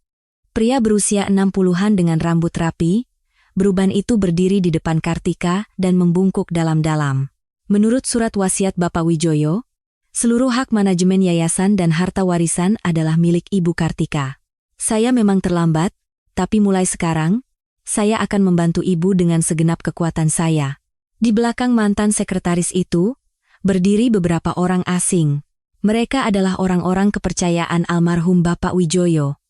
Pria berusia 60-an dengan rambut rapi, beruban itu berdiri di depan Kartika dan membungkuk dalam-dalam. Menurut surat wasiat Bapak Wijoyo, seluruh hak manajemen yayasan dan harta warisan adalah milik Ibu Kartika. Saya memang terlambat, tapi mulai sekarang, saya akan membantu Ibu dengan segenap kekuatan saya. Di belakang mantan sekretaris itu, berdiri beberapa orang asing. Mereka adalah orang-orang kepercayaan almarhum Bapak Wijoyo,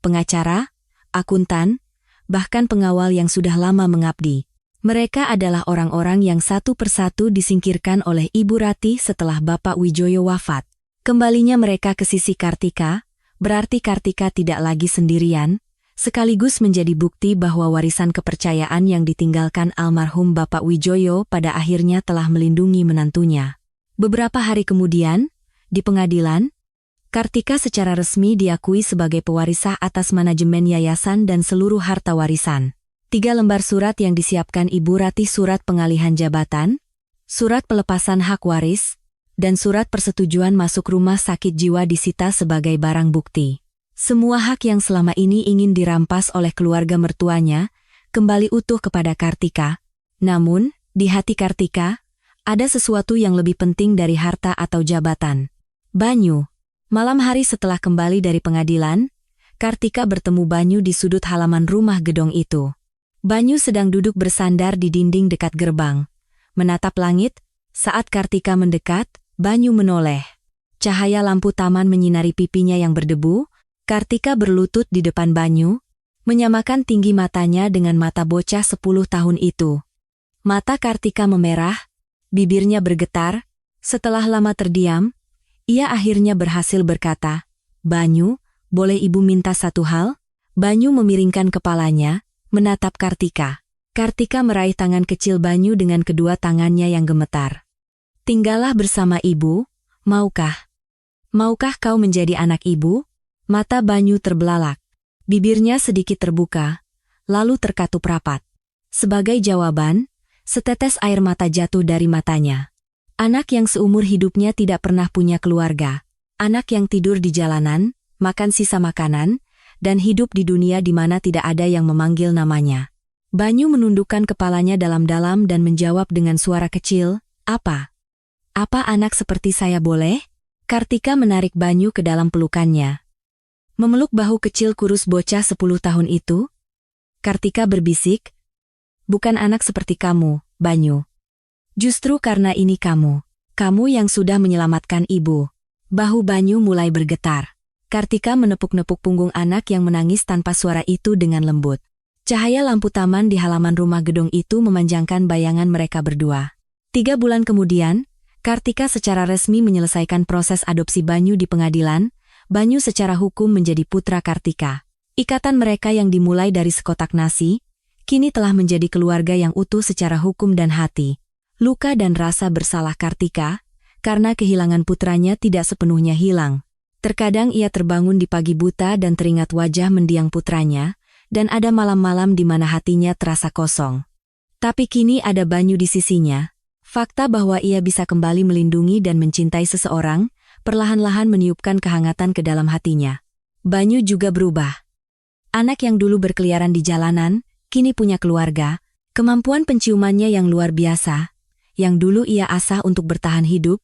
pengacara, akuntan, bahkan pengawal yang sudah lama mengabdi. Mereka adalah orang-orang yang satu persatu disingkirkan oleh Ibu Ratih setelah Bapak Wijoyo wafat. Kembalinya mereka ke sisi Kartika, berarti Kartika tidak lagi sendirian, sekaligus menjadi bukti bahwa warisan kepercayaan yang ditinggalkan almarhum Bapak Wijoyo pada akhirnya telah melindungi menantunya. Beberapa hari kemudian, di pengadilan, Kartika secara resmi diakui sebagai pewaris sah atas manajemen yayasan dan seluruh harta warisan. 3 lembar surat yang disiapkan Ibu Ratih, surat pengalihan jabatan, surat pelepasan hak waris, dan surat persetujuan masuk rumah sakit jiwa disita sebagai barang bukti. Semua hak yang selama ini ingin dirampas oleh keluarga mertuanya, kembali utuh kepada Kartika. Namun, di hati Kartika, ada sesuatu yang lebih penting dari harta atau jabatan. Banyu. Malam hari setelah kembali dari pengadilan, Kartika bertemu Banyu di sudut halaman rumah gedong itu. Banyu sedang duduk bersandar di dinding dekat gerbang, menatap langit, Saat Kartika mendekat, Banyu menoleh. Cahaya lampu taman menyinari pipinya yang berdebu. Kartika berlutut di depan Banyu, menyamakan tinggi matanya dengan mata bocah 10 tahun itu. Mata Kartika memerah, bibirnya bergetar. Setelah lama terdiam, ia akhirnya berhasil berkata, "Banyu, boleh ibu minta satu hal?" Banyu memiringkan kepalanya, menatap Kartika. Kartika meraih tangan kecil Banyu dengan kedua tangannya yang gemetar. "Tinggallah bersama ibu, maukah? Maukah kau menjadi anak ibu?" Mata Banyu terbelalak. Bibirnya sedikit terbuka, lalu terkatup rapat. Sebagai jawaban, setetes air mata jatuh dari matanya. Anak yang seumur hidupnya tidak pernah punya keluarga. Anak yang tidur di jalanan, makan sisa makanan, dan hidup di dunia di mana tidak ada yang memanggil namanya. Banyu menundukkan kepalanya dalam-dalam dan menjawab dengan suara kecil, "Apa? Apa anak seperti saya boleh?" Kartika menarik Banyu ke dalam pelukannya. Memeluk bahu kecil kurus bocah 10 tahun itu, Kartika berbisik, "Bukan anak seperti kamu, Banyu. Justru karena ini kamu yang sudah menyelamatkan ibu." Bahu Banyu mulai bergetar. Kartika menepuk-nepuk punggung anak yang menangis tanpa suara itu dengan lembut. Cahaya lampu taman di halaman rumah gedung itu memanjangkan bayangan mereka berdua. 3 bulan kemudian, Kartika secara resmi menyelesaikan proses adopsi Banyu di pengadilan. Banyu secara hukum menjadi putra Kartika. Ikatan mereka yang dimulai dari sekotak nasi, kini telah menjadi keluarga yang utuh secara hukum dan hati. Luka dan rasa bersalah Kartika, karena kehilangan putranya tidak sepenuhnya hilang. Terkadang ia terbangun di pagi buta dan teringat wajah mendiang putranya, dan ada malam-malam di mana hatinya terasa kosong. Tapi kini ada Banyu di sisinya. Fakta bahwa ia bisa kembali melindungi dan mencintai seseorang, perlahan-lahan meniupkan kehangatan ke dalam hatinya. Banyu juga berubah. Anak yang dulu berkeliaran di jalanan, kini punya keluarga. Kemampuan penciumannya yang luar biasa, yang dulu ia asah untuk bertahan hidup,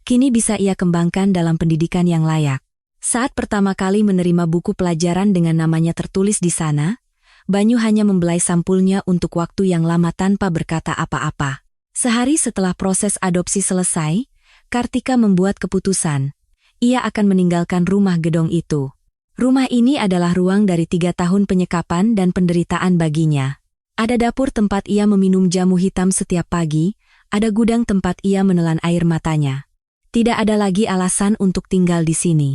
kini bisa ia kembangkan dalam pendidikan yang layak. Saat pertama kali menerima buku pelajaran dengan namanya tertulis di sana, Banyu hanya membelai sampulnya untuk waktu yang lama tanpa berkata apa-apa. Sehari setelah proses adopsi selesai, Kartika membuat keputusan. Ia akan meninggalkan rumah gedong itu. Rumah ini adalah ruang dari 3 tahun penyekapan dan penderitaan baginya. Ada dapur tempat ia meminum jamu hitam setiap pagi, ada gudang tempat ia menelan air matanya. Tidak ada lagi alasan untuk tinggal di sini.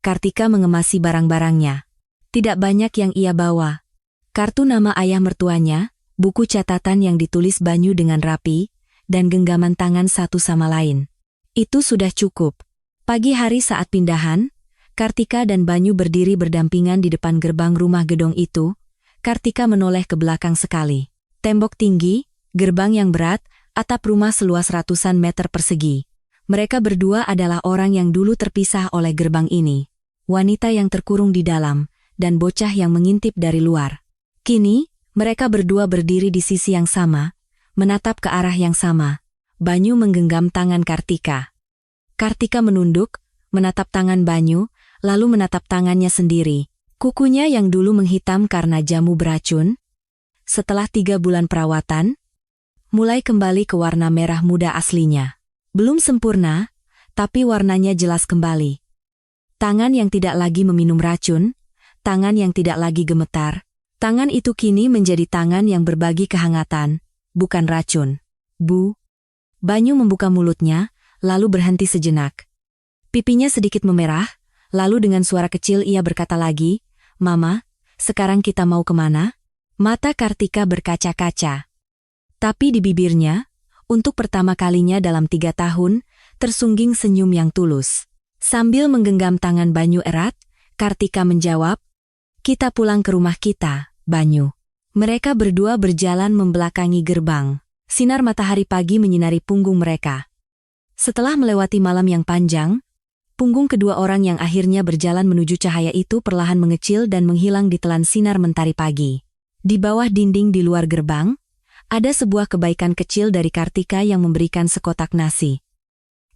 Kartika mengemasi barang-barangnya. Tidak banyak yang ia bawa. Kartu nama ayah mertuanya, buku catatan yang ditulis Banyu dengan rapi, dan genggaman tangan satu sama lain. Itu sudah cukup. Pagi hari saat pindahan, Kartika dan Banyu berdiri berdampingan di depan gerbang rumah gedong itu. Kartika menoleh ke belakang sekali. Tembok tinggi, gerbang yang berat, atap rumah seluas ratusan meter persegi. Mereka berdua adalah orang yang dulu terpisah oleh gerbang ini. Wanita yang terkurung di dalam, dan bocah yang mengintip dari luar. Kini, mereka berdua berdiri di sisi yang sama, menatap ke arah yang sama. Banyu menggenggam tangan Kartika. Kartika menunduk, menatap tangan Banyu, lalu menatap tangannya sendiri. Kukunya yang dulu menghitam karena jamu beracun, setelah 3 bulan perawatan, mulai kembali ke warna merah muda aslinya. Belum sempurna, tapi warnanya jelas kembali. Tangan yang tidak lagi meminum racun, tangan yang tidak lagi gemetar, tangan itu kini menjadi tangan yang berbagi kehangatan, bukan racun. Bu. Banyu membuka mulutnya, lalu berhenti sejenak. Pipinya sedikit memerah, lalu dengan suara kecil ia berkata lagi, "Mama, sekarang kita mau kemana?" Mata Kartika berkaca-kaca. Tapi di bibirnya, untuk pertama kalinya dalam 3 tahun, tersungging senyum yang tulus. Sambil menggenggam tangan Banyu erat, Kartika menjawab, "Kita pulang ke rumah kita, Banyu." Mereka berdua berjalan membelakangi gerbang. Sinar matahari pagi menyinari punggung mereka. Setelah melewati malam yang panjang, punggung kedua orang yang akhirnya berjalan menuju cahaya itu perlahan mengecil dan menghilang ditelan sinar mentari pagi. Di bawah dinding di luar gerbang, ada sebuah kebaikan kecil dari Kartika yang memberikan sekotak nasi.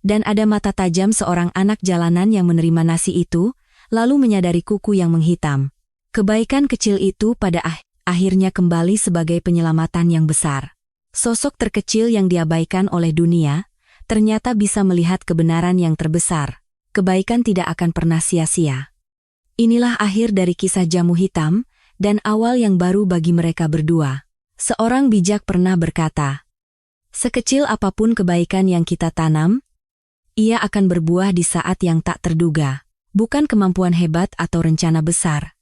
Dan ada mata tajam seorang anak jalanan yang menerima nasi itu, lalu menyadari kuku yang menghitam. Kebaikan kecil itu pada akhirnya kembali sebagai penyelamatan yang besar. Sosok terkecil yang diabaikan oleh dunia, ternyata bisa melihat kebenaran yang terbesar. Kebaikan tidak akan pernah sia-sia. Inilah akhir dari kisah jamu hitam, dan awal yang baru bagi mereka berdua. Seorang bijak pernah berkata, sekecil apapun kebaikan yang kita tanam, ia akan berbuah di saat yang tak terduga. Bukan kemampuan hebat atau rencana besar,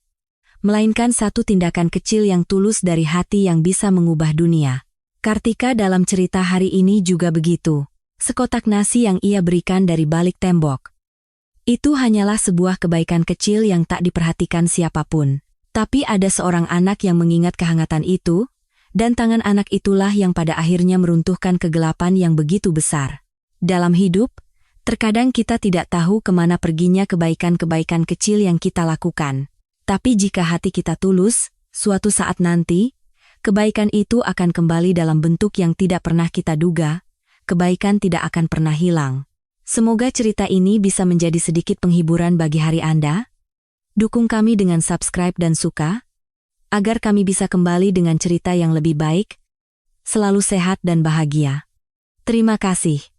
melainkan satu tindakan kecil yang tulus dari hati yang bisa mengubah dunia. Kartika dalam cerita hari ini juga begitu. Sekotak nasi yang ia berikan dari balik tembok. Itu hanyalah sebuah kebaikan kecil yang tak diperhatikan siapapun. Tapi ada seorang anak yang mengingat kehangatan itu, dan tangan anak itulah yang pada akhirnya meruntuhkan kegelapan yang begitu besar. Dalam hidup, terkadang kita tidak tahu kemana perginya kebaikan-kebaikan kecil yang kita lakukan. Tapi jika hati kita tulus, suatu saat nanti, kebaikan itu akan kembali dalam bentuk yang tidak pernah kita duga. Kebaikan tidak akan pernah hilang. Semoga cerita ini bisa menjadi sedikit penghiburan bagi hari Anda. Dukung kami dengan subscribe dan suka, agar kami bisa kembali dengan cerita yang lebih baik. Selalu sehat dan bahagia. Terima kasih.